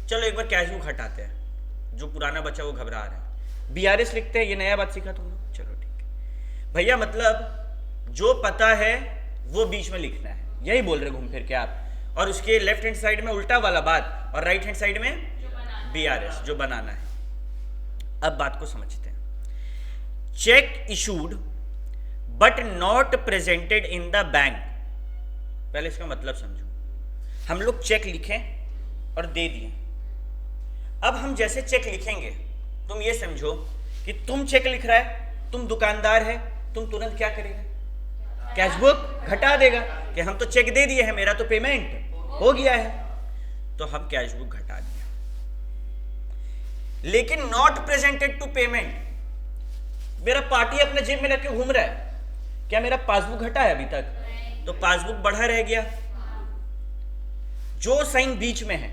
चलो एक बार कैश बुक हटाते हैं, जो पुराना बच्चा वो घबरा रहा है। बीआरएस लिखते हैं, ये नया बात सीखा तुम लोग, चलो ठीक है भैया। मतलब जो पता है वो बीच में लिखना है, यही बोल रहे घूम फिर के आप। और उसके लेफ्ट हैंड साइड में उल्टा वाला बात, और राइट हैंड साइड में बीआरएस जो बनाना है। अब बात को समझते हैं। Check issued but not presented in the bank, पहले इसका मतलब समझो। हम लोग चेक लिखें और दे दिए। अब हम जैसे चेक लिखेंगे, तुम ये समझो कि तुम चेक लिख रहा है, तुम दुकानदार है, तुम तुरंत क्या करेगा, कैश बुक घटा देगा कि हम तो चेक दे दिए हैं, मेरा तो पेमेंट हो गया है। तो हम कैश बुक घटा दिया। लेकिन नॉट प्रेजेंटेड टू पेमेंट, मेरा पार्टी अपने जेब में रख के घूम रहा है, क्या मेरा पासबुक घटा है अभी तक, तो पासबुक बढ़ा रह गया। जो साइन बीच में है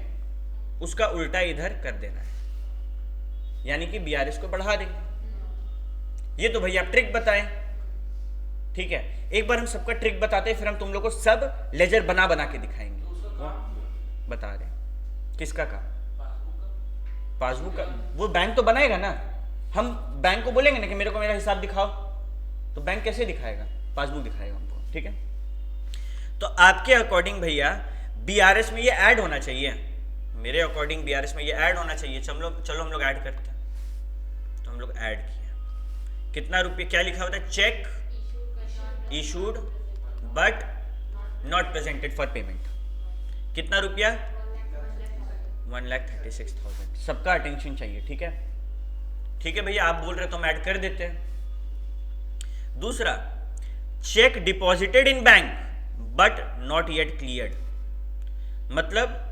उसका उल्टा इधर कर देना है, यानी कि बीआरएस को बढ़ा देंगे। ये तो भैया आप ट्रिक बताएं, ठीक है। एक बार हम सबका ट्रिक बताते हैं, फिर हम तुम लोग को सब लेजर बना बना के दिखाएंगे। बता रहे किसका काम, पासबुक का। वो बैंक तो बनाएगा ना, हम बैंक को बोलेंगे ना कि मेरे को मेरा हिसाब दिखाओ, तो बैंक कैसे दिखाएगा, पासबुक दिखाएगा हमको, ठीक है। तो आपके अकॉर्डिंग भैया बीआरएस में ये ऐड होना चाहिए, मेरे अकॉर्डिंग बीआरएस में ये ऐड होना चाहिए। चलो हम लोग ऐड करते हैं। तो हम लोग ऐड किया, कितना रुपये, क्या लिखा होता है, check issued but not presented for payment, कितना रुपया, 1,36,000। सबका अटेंशन चाहिए, ठीक है। ठीक है भैया, आप बोल रहे तो हम ऐड कर देते हैं। दूसरा, check deposited in bank but not yet cleared, मतलब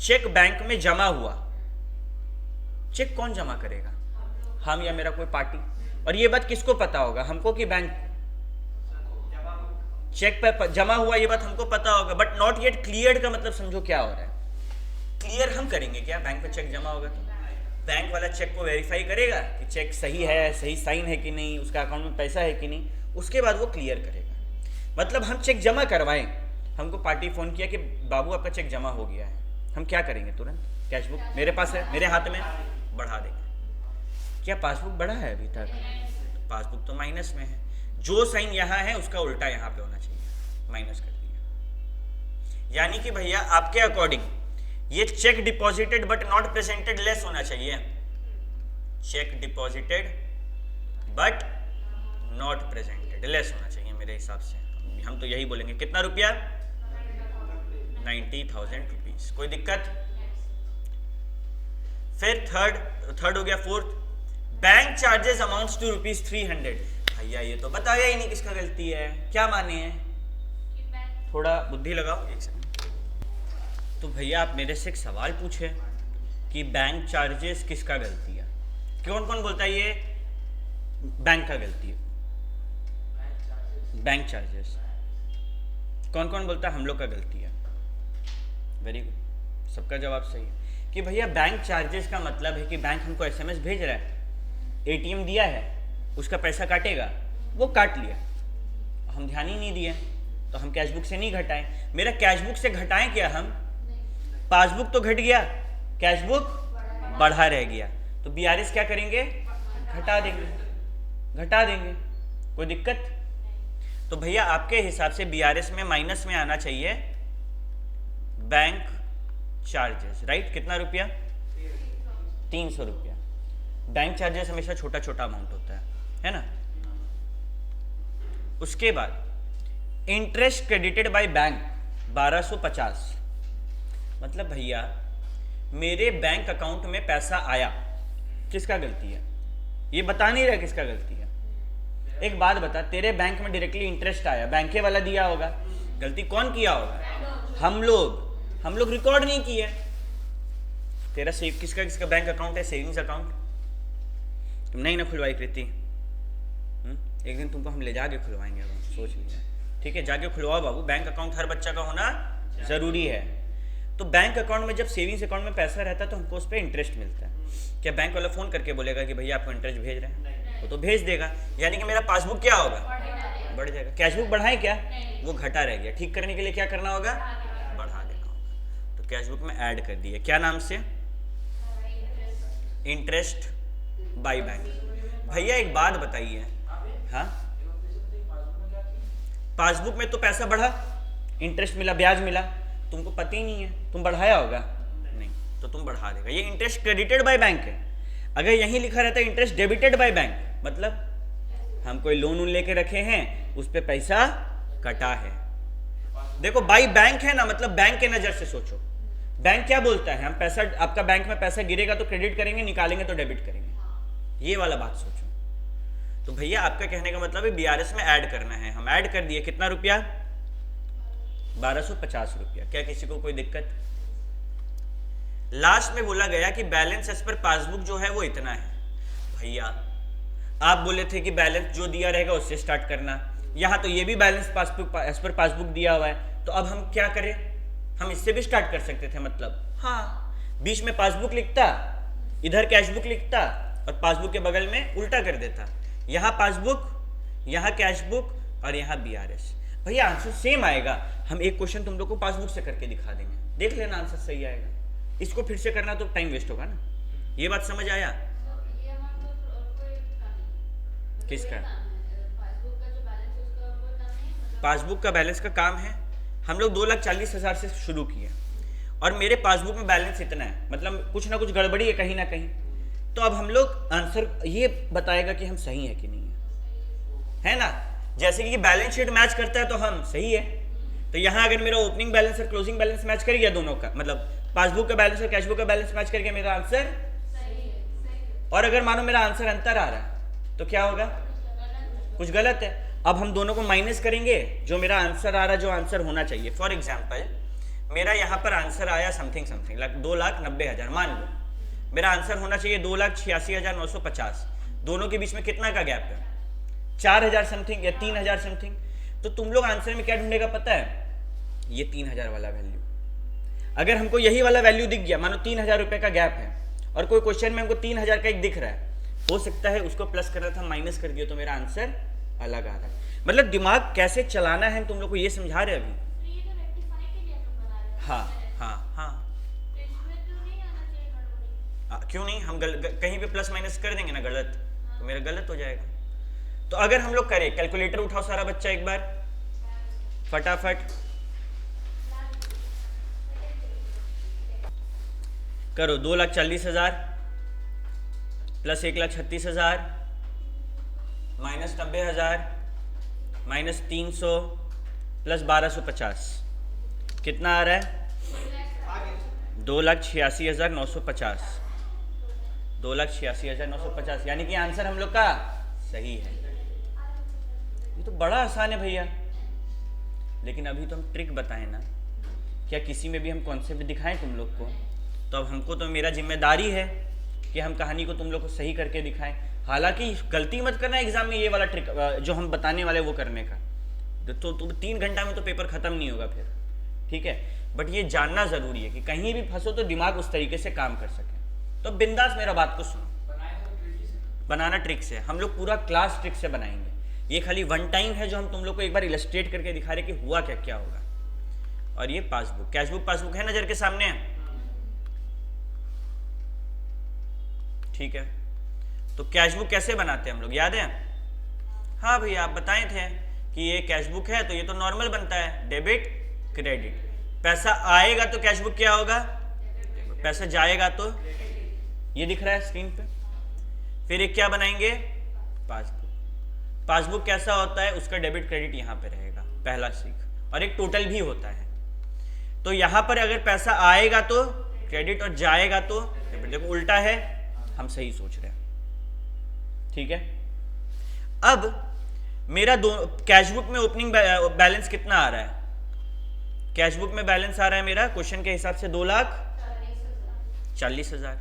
चेक बैंक में जमा हुआ। चेक कौन जमा करेगा, हम या मेरा कोई पार्टी। और ये बात किसको पता होगा, हमको कि बैंक। चेक पर जमा हुआ ये बात हमको पता होगा, बट नॉट येट क्लियर्ड का मतलब समझो क्या हो रहा है। क्लियर हम करेंगे क्या, बैंक पे चेक जमा होगा तो बैंक वाला चेक को वेरीफाई करेगा कि चेक सही है, सही साइन है कि नहीं, उसका अकाउंट में पैसा है कि नहीं, उसके बाद वो क्लियर करेगा। मतलब हम चेक जमा करवाएं, हमको पार्टी फोन किया कि बाबू आपका चेक जमा हो गया है, हम क्या करेंगे, तुरंत कैश बुक मेरे पास है, मेरे हाथ में, बढ़ा देंगे। क्या पासबुक बढ़ा है अभी तक, पासबुक तो माइनस में है, जो साइन यहाँ है उसका उल्टा यहाँ पे होना चाहिए, माइनस कर दिया। यानी कि भैया आपके अकॉर्डिंग ये check deposited but not presented less होना चाहिए, check deposited but not presented less होना चाहिए मेरे हिसाब से। हम तो यही बोलेंगे, कितना रुपया, 90,000 रुपीज, कोई दिक्कत। फिर थर्ड हो गया। Fourth, bank charges amounts to ₹300। भैया ये तो बताया ही नहीं किसका गलती है, क्या माने हैं, थोड़ा बुद्धि लगाओ एक सेकंड। तो भैया आप मेरे से एक सवाल पूछे कि बैंक चार्जेस किसका गलती है, कौन कौन बोलता है ये बैंक का गलती है, बैंक चार्जेस कौन कौन बोलता है हम लोग का गलती है। वेरी गुड, सबका जवाब सही है कि भैया बैंक चार्जेस का मतलब है कि बैंक हमको एसएमएस भेज रहा है, एटीएम दिया है, उसका पैसा काटेगा, वो काट लिया, हम ध्यान ही नहीं दिए, तो हम कैशबुक से नहीं घटाएं। मेरा कैशबुक से घटाएं क्या, हम पासबुक तो घट गया, कैशबुक बढ़ा रह गया, तो बीआरएस क्या करेंगे, घटा देंगे, कोई दिक्कत। तो भैया आपके हिसाब से बीआरएस में माइनस में आना चाहिए बैंक चार्जेस, राइट। कितना रुपया, 300 रुपया। बैंक चार्जेस हमेशा छोटा छोटा अमाउंट होता है ना। उसके बाद इंटरेस्ट क्रेडिटेड बाय बैंक, 1250। मतलब भैया मेरे बैंक अकाउंट में पैसा आया, किसका गलती है? ये बता नहीं रहा किसका गलती है। एक बात बता, तेरे बैंक में डायरेक्टली इंटरेस्ट आया, बैंके वाला दिया होगा, गलती कौन किया होगा? हम लोग रिकॉर्ड नहीं किए। तेरा सेव किसका बैंक अकाउंट है? Savings account. तुम नहीं ना खुलवाई कृति, एक दिन तुमको हम ले जाके खुलवाएंगे, सोच लिया। ठीक है, जाके खुलवाओ बाबू, बैंक अकाउंट हर बच्चा का होना जरूरी है। तो बैंक अकाउंट में जब सेविंग्स अकाउंट में पैसा रहता है तो हमको उस पर इंटरेस्ट मिलता है। क्या बैंक वाला फोन करके बोलेगा कि भैया आपको इंटरेस्ट भेज रहे हैं? वो तो भेज देगा, यानी कि मेरा पासबुक क्या होगा? बढ़ जाएगा। कैशबुक बढ़ाए क्या? वो घटा रह गया, ठीक करने के लिए क्या करना होगा? बढ़ा देना होगा। तो कैशबुक में ऐड कर दिया, क्या नाम से? Interest by bank. भैया एक बात बताइए, हाँ पासबुक में तो पैसा बढ़ा, इंटरेस्ट मिला, ब्याज मिला, तुमको पता ही नहीं है, तुम बढ़ाया होगा नहीं, तो तुम बढ़ा देगा। ये इंटरेस्ट क्रेडिटेड बाय बैंक है। अगर यहीं लिखा रहता है इंटरेस्ट डेबिटेड बाय बैंक, मतलब हम कोई लोन लेके रखे हैं, उस पे पैसा कटा है। देखो बाई बैंक है ना, मतलब बैंक के नजर से सोचो। बैंक क्या बोलता है? हम पैसा, आपका बैंक में पैसा गिरेगा तो क्रेडिट करेंगे, निकालेंगे तो डेबिट करेंगे। ये वाला बात सोचो। तो भैया आपका कहने का मतलब है बीआरएस में ऐड करना है, हम ऐड कर दिए। कितना रुपया? 1250 रुपया। क्या किसी को कोई दिक्कत? लास्ट में बोला गया कि बैलेंस एज पर पासबुक जो है वो इतना है। भैया आप बोले थे कि बैलेंस जो दिया रहेगा उससे स्टार्ट करना, यहां तो ये भी balance passbook as per passbook दिया हुआ है, तो अब हम क्या करें? हम इससे भी स्टार्ट कर सकते थे, मतलब हाँ, बीच में पासबुक लिखता, इधर कैशबुक लिखता और पासबुक के बगल में उल्टा कर देता, यहाँ पासबुक, यहाँ कैशबुक और यहाँ बीआरएस। भैया आंसर सेम आएगा। हम एक क्वेश्चन तुम लोग को पासबुक से करके दिखा देंगे, देख लेना आंसर सही आएगा। इसको फिर से करना तो टाइम वेस्ट होगा ना। ये बात समझ आया? किसका? पासबुक का बैलेंस का काम है। हम लोग 2,40,000 से शुरू किए और मेरे पासबुक में बैलेंस इतना है, मतलब कुछ ना कुछ गड़बड़ी है कहीं ना कहीं। तो अब हम लोग आंसर ये बताएगा कि हम सही है कि नहीं है ना? जैसे कि बैलेंस शीट मैच करता है तो हम सही है। तो यहाँ अगर मेरा ओपनिंग बैलेंस और क्लोजिंग बैलेंस मैच कर गया, दोनों का मतलब पासबुक का बैलेंस और कैशबुक का बैलेंस मैच करके मेरा आंसर सही है। और अगर मानो मेरा आंसर अंतर आ रहा है तो क्या होगा? कुछ गलत है। अब हम दोनों को माइनस करेंगे, जो मेरा आंसर आ रहा है, जो आंसर होना चाहिए। फॉर एग्जाम्पल मेरा यहाँ पर आंसर आया समथिंग 2,90,000, मान लो मेरा आंसर होना चाहिए 2,86,950। दोनों के बीच में कितना का गैप है? 4,000 समथिंग या 3,000 समथिंग। तो तुम लोग आंसर में क्या ढूंढेगा पता है? ये 3,000 वाला वैल्यू। अगर हमको यही वाला वैल्यू दिख गया, मानो 3,000 रुपए का गैप है और कोई क्वेश्चन में हमको 3,000 का एक दिख रहा है, हो सकता है उसको प्लस करना था, माइनस कर दिया तो मेरा आंसर अलग आ रहा है। मतलब दिमाग कैसे चलाना है तुम लोग को ये समझा रहे अभी। हाँ हाँ हाँ, क्यों नहीं? हम कहीं पे प्लस माइनस कर देंगे ना गलत, तो मेरा गलत हो जाएगा। तो अगर हम लोग करें, कैलकुलेटर उठाओ सारा बच्चा एक बार फटाफट करो। 2,40,000 प्लस 1,36,000 माइनस 90,000 माइनस 300 प्लस 1,250 कितना आ रहा है? 2,86,950। 2,86,950 यानी कि आंसर हम लोग का सही है। ये तो बड़ा आसान है भैया। लेकिन अभी तो हम ट्रिक बताएं ना, क्या किसी में भी हम कॉन्सेप्ट दिखाएं तुम लोग को? तो अब हमको तो मेरा जिम्मेदारी है कि हम कहानी को तुम लोग को सही करके दिखाएं। हालांकि गलती मत करना एग्जाम में ये वाला ट्रिक जो हम बताने वाले वो करने का, तो 3 घंटा में तो पेपर खत्म नहीं होगा फिर, ठीक है? बट ये जानना जरूरी है कि कहीं भी फंसो तो दिमाग उस तरीके से काम कर सके। तो बिंदास मेरा बात को सुनो। बनाना ट्रिक से, हम लोग पूरा क्लास ट्रिक से बनाएंगे। ये खाली वन टाइम है जो हम तुम लोग को एक बार इलस्ट्रेट करके दिखा रहे कि हुआ क्या क्या होगा। और ये पासबुक, कैशबुक पासबुक है नजर के सामने, ठीक है? तो कैशबुक कैसे बनाते हैं हम लोग, याद है? हाँ भैया आप बताए थे कि ये कैशबुक है तो ये तो नॉर्मल बनता है, डेबिट क्रेडिट। पैसा आएगा तो कैशबुक क्या होगा? पैसा जाएगा तो ये दिख रहा है स्क्रीन पे। फिर एक क्या बनाएंगे? पासबुक। पासबुक कैसा होता है? उसका डेबिट क्रेडिट यहाँ पे रहेगा, पहला सीख। और एक टोटल भी होता है, तो यहां पर अगर पैसा आएगा तो क्रेडिट और जाएगा तो डेबिट। देखो उल्टा है, हम सही सोच रहे हैं, ठीक है। अब मेरा कैश बुक में ओपनिंग बैलेंस कितना आ रहा है? कैश बुक में बैलेंस आ रहा है मेरा क्वेश्चन के हिसाब से 2,40,000।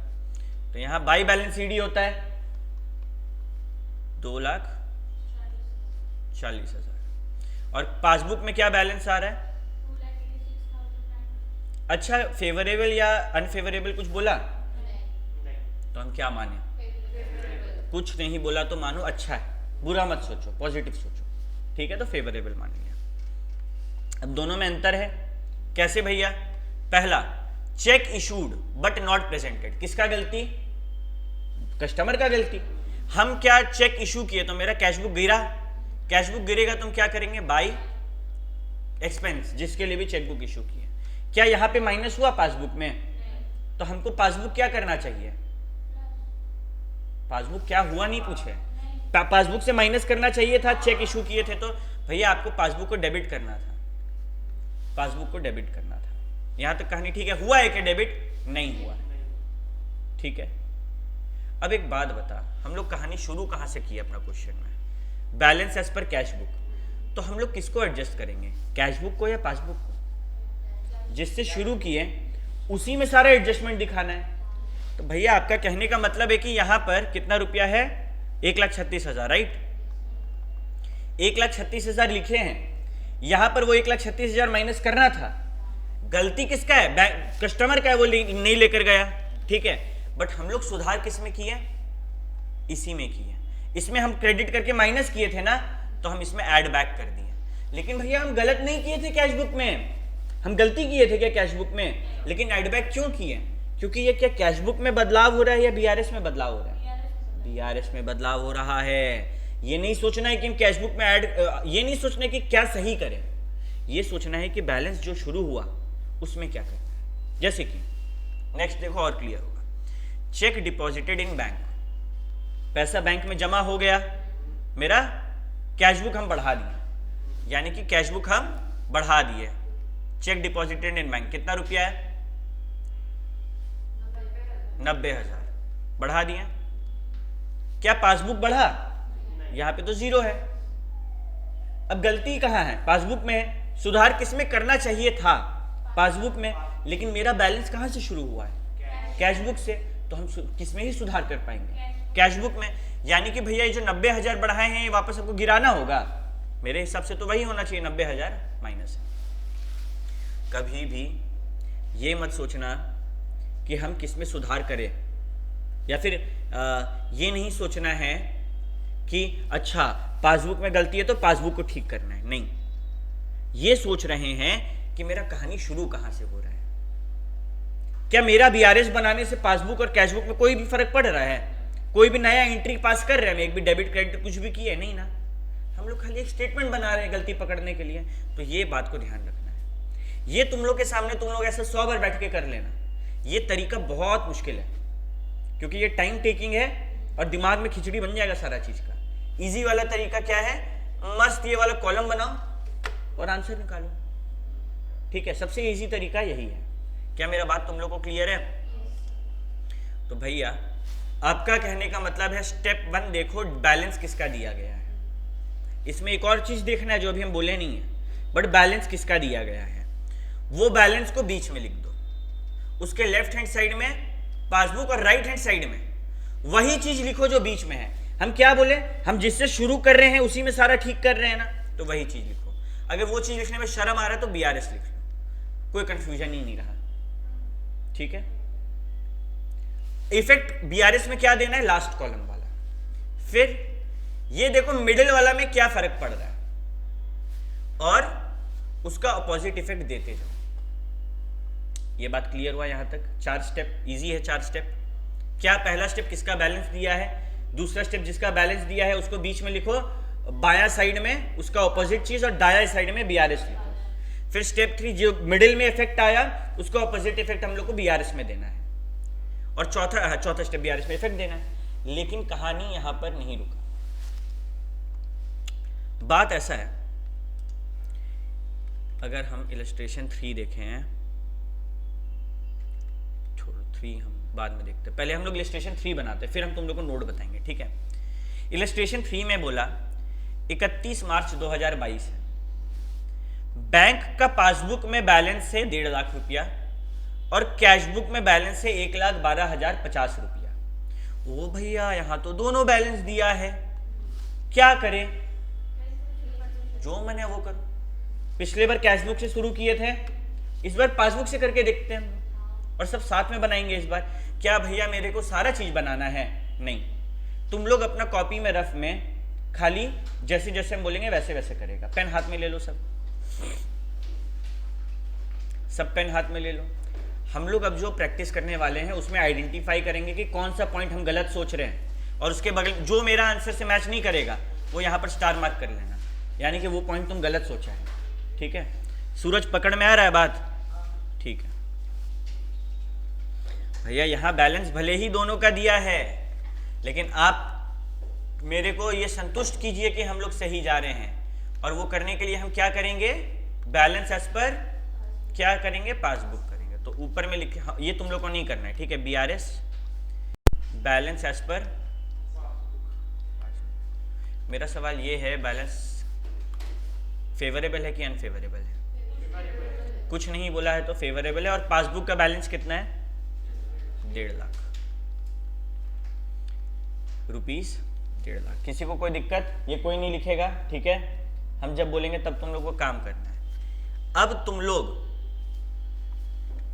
तो यहां बाई बैलेंस ईडी होता है 2,40,000। और पासबुक में क्या बैलेंस आ रहा है? अच्छा, फेवरेबल या अनफेवरेबल कुछ बोला? तो हम क्या माने? कुछ नहीं बोला तो मानो अच्छा है, बुरा मत सोचो, पॉजिटिव सोचो, ठीक है। तो फेवरेबल मान लिया। अब दोनों में अंतर है, कैसे भैया? पहला, check issued but not presented, किसका गलती? कस्टमर का गलती। हम क्या चेक इशू किए तो मेरा कैश बुक गिरा, कैश बुक गिरेगा तो हम क्या करेंगे? बाई एक्सपेंस, जिसके लिए भी चेक बुक इशू किए। क्या यहां पे माइनस हुआ पासबुक में? तो हमको पासबुक क्या करना चाहिए? पासबुक क्या हुआ नहीं पूछे, पासबुक से माइनस करना चाहिए था। चेक इशू किए थे तो भैया आपको पासबुक को डेबिट करना था, पासबुक को डेबिट करना था। यहां तक कहानी ठीक है? हुआ है कि डेबिट? नहीं हुआ है, ठीक है। अब एक बात बता, हम लोग कहानी शुरू कहां से की अपना क्वेश्चन में? Balance as per cash book. तो हम लोग किसको एडजस्ट करेंगे, कैश बुक को या पासबुक को? जिससे शुरू किए उसी में सारा एडजस्टमेंट दिखाना है। तो भैया आपका कहने का मतलब है कि यहां पर कितना रुपया है? 1,36,000, राइट? 1,36,000 लिखे हैं, यहां पर वो 1,36,000 माइनस करना था। गलती किसका है? कस्टमर का है, वो नहीं लेकर गया, ठीक है। बट हम लोग सुधार किस में किए? इसी में किए। इसमें हम क्रेडिट करके माइनस किए थे ना, तो हम इसमें ऐड बैक कर दिए। लेकिन भैया हम गलत नहीं किए थे कैश बुक में, हम गलती किए थे क्या कैश बुक में? लेकिन ऐड बैक क्यों किए? क्योंकि ये क्या कैश बुक में बदलाव हो रहा है या बीआरएस में बदलाव हो रहा है? बीआरएस में बदलाव हो रहा है। ये नहीं सोचना है कि हम कैश बुक में ऐड, ये नहीं सोचना है कि क्या सही करें, ये सोचना है कि बैलेंस जो शुरू हुआ उसमें क्या करना है। जैसे कि नेक्स्ट देखो और क्लियर होगा, चेक डिपॉजिटेड इन बैंक, पैसा बैंक में जमा हो गया, मेरा कैश बुक हम बढ़ा दिए, यानी कि कैश बुक हम बढ़ा दिए। चेक डिपॉजिटेड इन बैंक कितना रुपया है? 90,000 बढ़ा दिए। क्या पासबुक बढ़ा? यहां पे तो 0 है। अब गलती कहां है? पासबुक में है। सुधार किसमें करना चाहिए था? पासबुक में। लेकिन मेरा बैलेंस कहां से शुरू हुआ है? कैश बुक से। तो हम किसमें ही सुधार कर पाएंगे? कैश बुक में। यानी कि भैया ये जो 90,000 बढ़ाए हैं ये वापस हमको गिराना होगा। मेरे हिसाब से तो वही होना चाहिए, 90,000 माइनस। कभी भी ये मत सोचना कि हम किसमें सुधार करें, या फिर ये नहीं सोचना है कि अच्छा पासबुक में गलती है तो पासबुक को ठीक करना है। नहीं, ये सोच रहे हैं कि मेरा कहानी शुरू कहां से हो रहा है। क्या मेरा बीआरएस बनाने से पासबुक और कैशबुक में कोई भी फर्क पड़ रहा है? कोई भी नया एंट्री पास कर रहे हैं? एक भी डेबिट क्रेडिट कुछ भी किए नहीं ना, हम लोग खाली एक स्टेटमेंट बना रहे हैं गलती पकड़ने के लिए। तो ये बात को ध्यान रखना है। ये तुम लोग के सामने तुम लोग ऐसे 100 बार बैठ के कर लेना, ये तरीका बहुत मुश्किल है, क्योंकि ये टाइम टेकिंग है और दिमाग में खिचड़ी बन जाएगा सारा चीज का। इजी वाला तरीका क्या है? मस्त ये वाला कॉलम बनाओ और आंसर निकालो, ठीक है। सबसे इजी तरीका यही है। क्या मेरा बात तुम लोग को क्लियर है? तो भैया आपका कहने का मतलब है स्टेप 1 देखो बैलेंस किसका दिया गया है। इसमें एक और चीज देखना है जो अभी हम बोले नहीं है, बट बैलेंस किसका दिया गया है वो बैलेंस को बीच में लिख दो। उसके लेफ्ट हैंड साइड में पासबुक और राइट हैंड साइड में वही चीज लिखो जो बीच में है। हम क्या बोले? हम जिससे शुरू कर रहे हैं उसी में सारा ठीक कर रहे हैं ना, तो वही चीज लिखो। अगर वो चीज लिखने में शर्म आ रहा है तो बीआरएस लिख लो, कोई कंफ्यूजन ही नहीं रहा, ठीक है। इफेक्ट बीआरएस में क्या देना है? लास्ट कॉलम वाला। फिर ये देखो मिडिल वाला में क्या फर्क पड़ रहा है और उसका अपोजिट इफेक्ट देते जाओ। ये बात क्लियर हुआ यहां तक? 4 स्टेप इजी है, 4 स्टेप। क्या पहला स्टेप किसका बैलेंस दिया है, दूसरा स्टेप जिसका बैलेंस दिया है उसको बीच में लिखो, बाया साइड में उसका ऑपोजिट चीज और दाया साइड में बीआरएस लिखो। फिर स्टेप 3 जो मिडिल में इफेक्ट आया उसका ऑपोजिट इफेक्ट हम लोग को बीआरएस में देना है, और चौथा स्टेप बीआरएस में इफेक्ट देना है। लेकिन कहानी यहां पर नहीं रुका। बात ऐसा है, अगर हम इलस्ट्रेशन 3 देखें 3 हम बाद में देखते हैं, पहले हम लोग इलस्ट्रेशन 3 बनाते हैं, फिर हम तुम लोग को नोट बताएंगे, ठीक है। इलस्ट्रेशन 3 में बोला 31 मार्च 2022 है, बैंक का पासबुक में बैलेंस है 1.5 लाख रुपया और कैश बुक में बैलेंस है 1,12,050 रुपया। ओ भैया यहाँ तो दोनों बैलेंस दिया है, क्या करें? जो मन है वो करो। पिछले बार कैश बुक से शुरू किए थे, इस बार पासबुक से करके देखते हैं और सब साथ में बनाएंगे इस बार। क्या भैया मेरे को सारा चीज बनाना है? नहीं, तुम लोग अपना कॉपी में रफ में खाली जैसे जैसे हम बोलेंगे वैसे वैसे करेगा। पेन हाथ में ले लो, सब पेन हाथ में ले लो। हम लोग अब जो प्रैक्टिस करने वाले हैं उसमें आइडेंटिफाई करेंगे कि कौन सा पॉइंट हम गलत सोच रहे हैं, और उसके बगल जो मेरा आंसर से मैच नहीं करेगा वो यहाँ पर स्टार मार्क कर लेना, यानी कि वो पॉइंट तुम गलत सोचा है, ठीक है। सूरज पकड़ में आ रहा है बात? ठीक है भैया, यहाँ बैलेंस भले ही दोनों का दिया है, लेकिन आप मेरे को ये संतुष्ट कीजिए कि हम लोग सही जा रहे हैं, और वो करने के लिए हम क्या करेंगे? बैलेंस एज पर क्या करेंगे? पासबुक करेंगे। तो ऊपर में लिखे, ये तुम लोग को नहीं करना है, ठीक है। BRS बैलेंस एज पर। मेरा सवाल ये है, बैलेंस फेवरेबल है कि अनफेवरेबल है? कुछ नहीं बोला है तो फेवरेबल है। और पासबुक का बैलेंस कितना है? 1.5 लाख रुपीस, 1.5 लाख। किसी को कोई दिक्कत? ये कोई नहीं लिखेगा, ठीक है। हम जब बोलेंगे तब तुम लोग को काम करना है। अब तुम लोग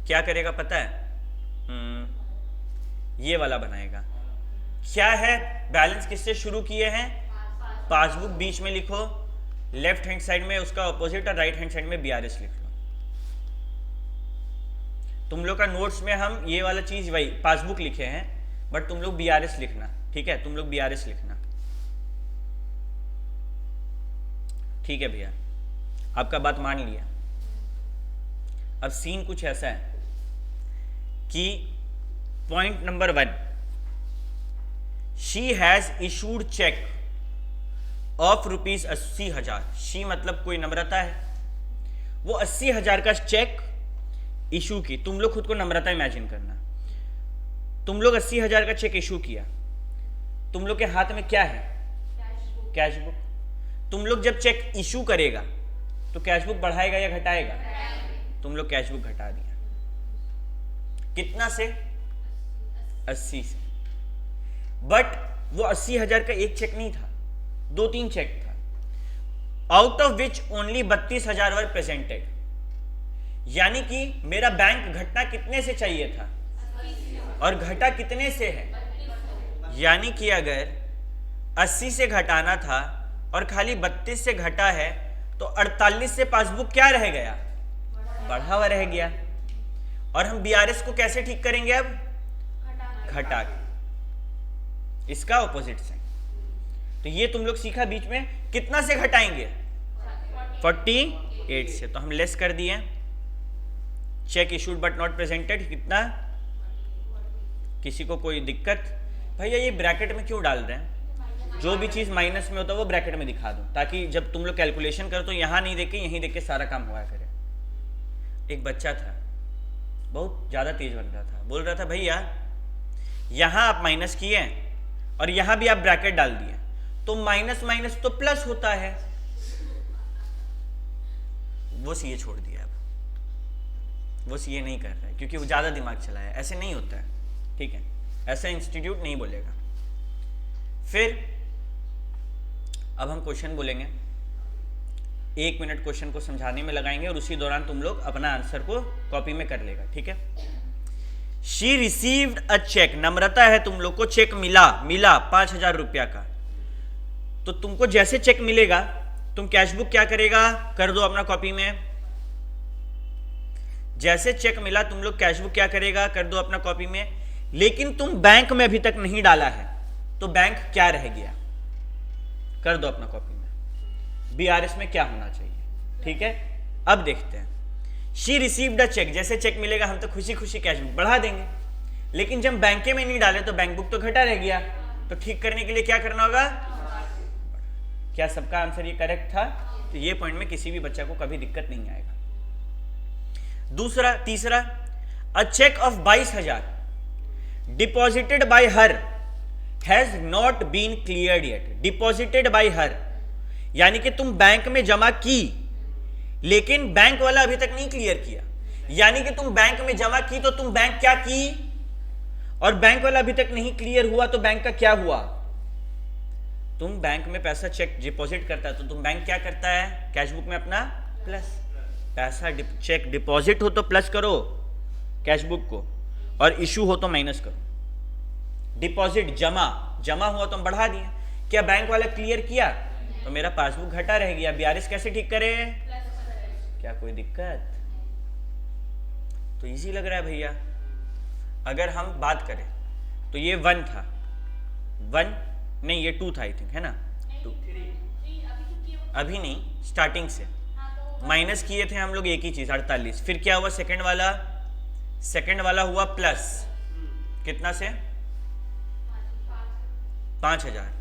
क्या करेगा पता है? ये वाला बनाएगा। क्या है? बैलेंस किससे शुरू किए हैं? पासबुक बीच में लिखो, लेफ्ट हैंड साइड में उसका ऑपोजिट और राइट हैंड साइड में BRS लिख लो। तुम लोग का नोट्स में हम ये वाला चीज वही पासबुक लिखे हैं, बट तुम लोग BRS लिखना, ठीक है। तुम लोग BRS लिखना, ठीक है भैया, आपका बात मान लिया। अब सीन कुछ ऐसा है कि point number 1, she has issued cheque of ₹80,000। She मतलब कोई नम्रता है, वो 80,000 का चेक इशू की। तुम लोग खुद को नम्रता इमेजिन करना। तुम लोग 80,000 का चेक इशू किया, तुम लोग के हाथ में क्या है? Cash book. तुम लोग जब चेक इशू करेगा तो कैश बुक बढ़ाएगा या घटाएगा? तुम लोग कैश बुक घटा दिया। कितना से? 80 से। बट वो 80,000 का एक चेक नहीं था, 2-3 चेक था, out of which only 32,000 were presented. यानी कि मेरा बैंक घटना कितने से चाहिए था और घटा कितने से है? यानी कि अगर 80 से घटाना था और खाली 32 से घटा है तो 48 से पासबुक क्या रह गया? बढ़ा हुआ रह गया। और हम BRS को कैसे ठीक करेंगे? अब घटा के, इसका ऑपोजिट साइन। तो ये तुम लोग सीखा बीच में। कितना से घटाएंगे? 48 से। तो हम लेस कर दिए। Check issued but not presented कितना? किसी को कोई दिक्कत? भैया ये ब्रैकेट में क्यों डाल रहे हैं? जो भी चीज माइनस में होता है वो ब्रैकेट में दिखा दो, ताकि जब तुम लोग कैलकुलेशन करो तो यहां नहीं देख के यहीं देख के सारा काम हुआ करे। एक बच्चा था, बहुत ज्यादा तेज बन रहा था, बोल रहा था भैया यहां आप माइनस किए और यहां भी आप ब्रैकेट डाल दिए तो माइनस माइनस तो प्लस होता है। वो सीए छोड़ दिया, अब वो सीए नहीं कर रहा है क्योंकि वो ज्यादा दिमाग चलाया। ऐसे नहीं होता है, ठीक है, ऐसा इंस्टीट्यूट नहीं बोलेगा। फिर अब हम क्वेश्चन बोलेंगे, 1 मिनट क्वेश्चन को समझाने में लगाएंगे और उसी दौरान तुम लोग अपना आंसर को कॉपी में कर लेगा, ठीक है। शी रिसीव्ड अ चेक, नम्रता है, तुम लोग को चेक मिला 5,000 रुपया का। तो तुमको जैसे चेक मिलेगा तुम कैश बुक क्या करेगा? कर दो अपना कॉपी में। जैसे चेक मिला तुम लोग कैश बुक क्या करेगा? कर दो अपना कॉपी में। लेकिन तुम बैंक में अभी तक नहीं डाला है तो बैंक क्या रह गया? कर दो अपना कॉपी में। BRS में क्या होना चाहिए? ठीक है, अब देखते हैं। शी रिसीव्ड अ चेक, जैसे चेक मिलेगा हम तो खुशी खुशी कैश बुक बढ़ा देंगे, लेकिन जब बैंक में नहीं डाले तो बैंक बुक तो घटा रह गया। तो ठीक करने के लिए क्या करना होगा? क्या सबका आंसर ये करेक्ट था? तो ये पॉइंट में किसी भी बच्चा को कभी दिक्कत नहीं आएगा। तीसरा, a cheque of 22,000 deposited by her has not been cleared yet. Deposited by her यानी कि तुम बैंक में जमा की, लेकिन बैंक वाला अभी तक नहीं क्लियर किया। यानी कि तुम बैंक में जमा की तो तुम बैंक क्या की, और बैंक वाला अभी तक नहीं क्लियर हुआ तो बैंक का क्या हुआ। तुम बैंक में पैसा चेक डिपॉजिट करता है तो तुम बैंक क्या करता है, कैशबुक में अपना प्लस। पैसा चेक डिपॉजिट हो तो प्लस करो कैशबुक को, और इशू हो तो माइनस करो। डिपॉजिट जमा हुआ तो हम बढ़ा दिए। क्या बैंक वाला क्लियर किया तो मेरा पासबुक घटा रह गया। BRS कैसे ठीक करे, क्या कोई दिक्कत? तो इजी लग रहा है भैया। अगर हम बात करें तो ये 1 था, 1 नहीं ये 2 था आई थिंक, है ना? 2 अभी नहीं, स्टार्टिंग से माइनस किए थे हम लोग एक ही चीज 48। फिर क्या हुआ, सेकंड वाला हुआ प्लस, कितना से 5000।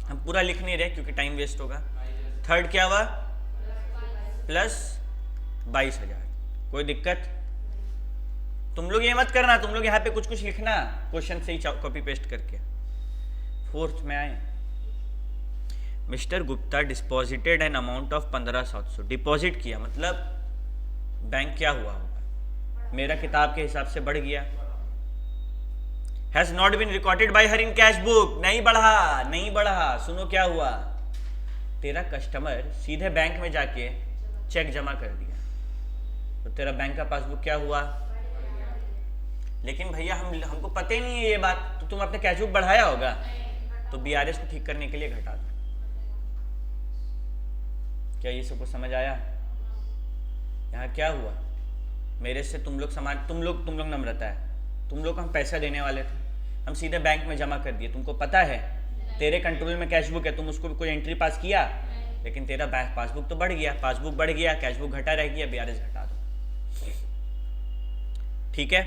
हम पूरा लिख नहीं रहे क्योंकि टाइम वेस्ट होगा। थर्ड क्या हुआ, प्लस 22000। कोई दिक्कत? तुम लोग ये मत करना, तुम लोग यहाँ पे कुछ कुछ लिखना क्वेश्चन से ही कॉपी पेस्ट करके। फोर्थ में आए, mister Gupta deposited an amount of 15,700। Deposit किया मतलब बैंक क्या हुआ होगा, मेरा किताब के हिसाब से बढ़ गया। Has not been recorded by her in cash book, नहीं बढ़ा। सुनो क्या हुआ, तेरा कस्टमर सीधे बैंक में जाके चेक जमा कर दिया तो तेरा बैंक का पासबुक क्या हुआ। लेकिन भैया हमको पता ही नहीं है ये बात, तो तुम अपने कैश बुक बढ़ाया होगा तो BRS को ठीक करने के लिए घटा दो। क्या ये सबको समझ आया? यहाँ क्या हुआ, मेरे से तुम लोग सामान, तुम लोग नम्रता है, तुम लोग हम पैसा देने वाले थे, हम सीधे बैंक में जमा कर दिए। तुमको पता है तेरे कंट्रोल में कैश बुक है, तुम उसको कोई एंट्री पास किया, लेकिन तेरा पासबुक तो बढ़ गया, पासबुक बढ़ गया, कैश बुक घटा रह गया, BRS घटा दो। ठीक है,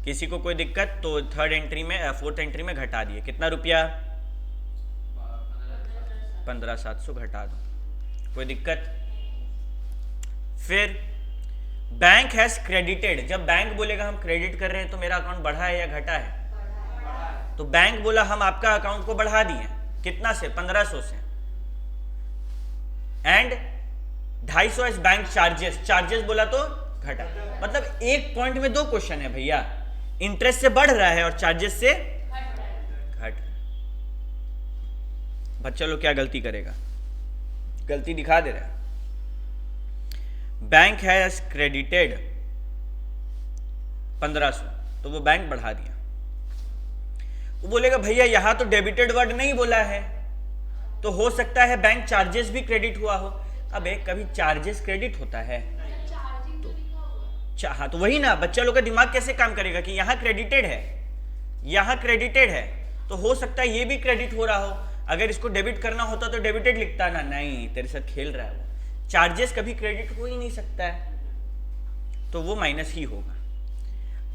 किसी को कोई दिक्कत? तो फोर्थ एंट्री में घटा दिए, कितना रुपया, 15,700 घटा दो। कोई दिक्कत? फिर बैंक हैज क्रेडिटेड, जब बैंक बोलेगा हम क्रेडिट कर रहे हैं तो मेरा अकाउंट बढ़ा है या घटा है? तो बैंक बोला हम आपका अकाउंट को बढ़ा दिए, कितना से, 1500 से। एंड 250 एज बैंक चार्जेस बोला तो घटा। मतलब एक पॉइंट में 2 क्वेश्चन है भैया, इंटरेस्ट से बढ़ रहा है और चार्जेस से घट। बच्चा लोग क्या गलती करेगा, गलती दिखा दे रहा है। बैंक हैज क्रेडिटेड 1500 तो वो बैंक बढ़ा दिया। वो बोलेगा भैया यहां तो डेबिटेड वर्ड नहीं बोला है, तो हो सकता है बैंक चार्जेस भी क्रेडिट हुआ हो। अबे कभी चार्जेस क्रेडिट होता है? हाँ तो वही ना, बच्चा लोग का दिमाग कैसे काम करेगा कि यहाँ क्रेडिटेड है, तो हो सकता है ये भी क्रेडिट हो रहा हो। अगर इसको डेबिट करना होता तो डेबिटेड लिखता ना, नहीं तेरे साथ खेल रहा है वो। चार्जेस कभी क्रेडिट हो ही नहीं सकता है, तो वो माइनस ही होगा।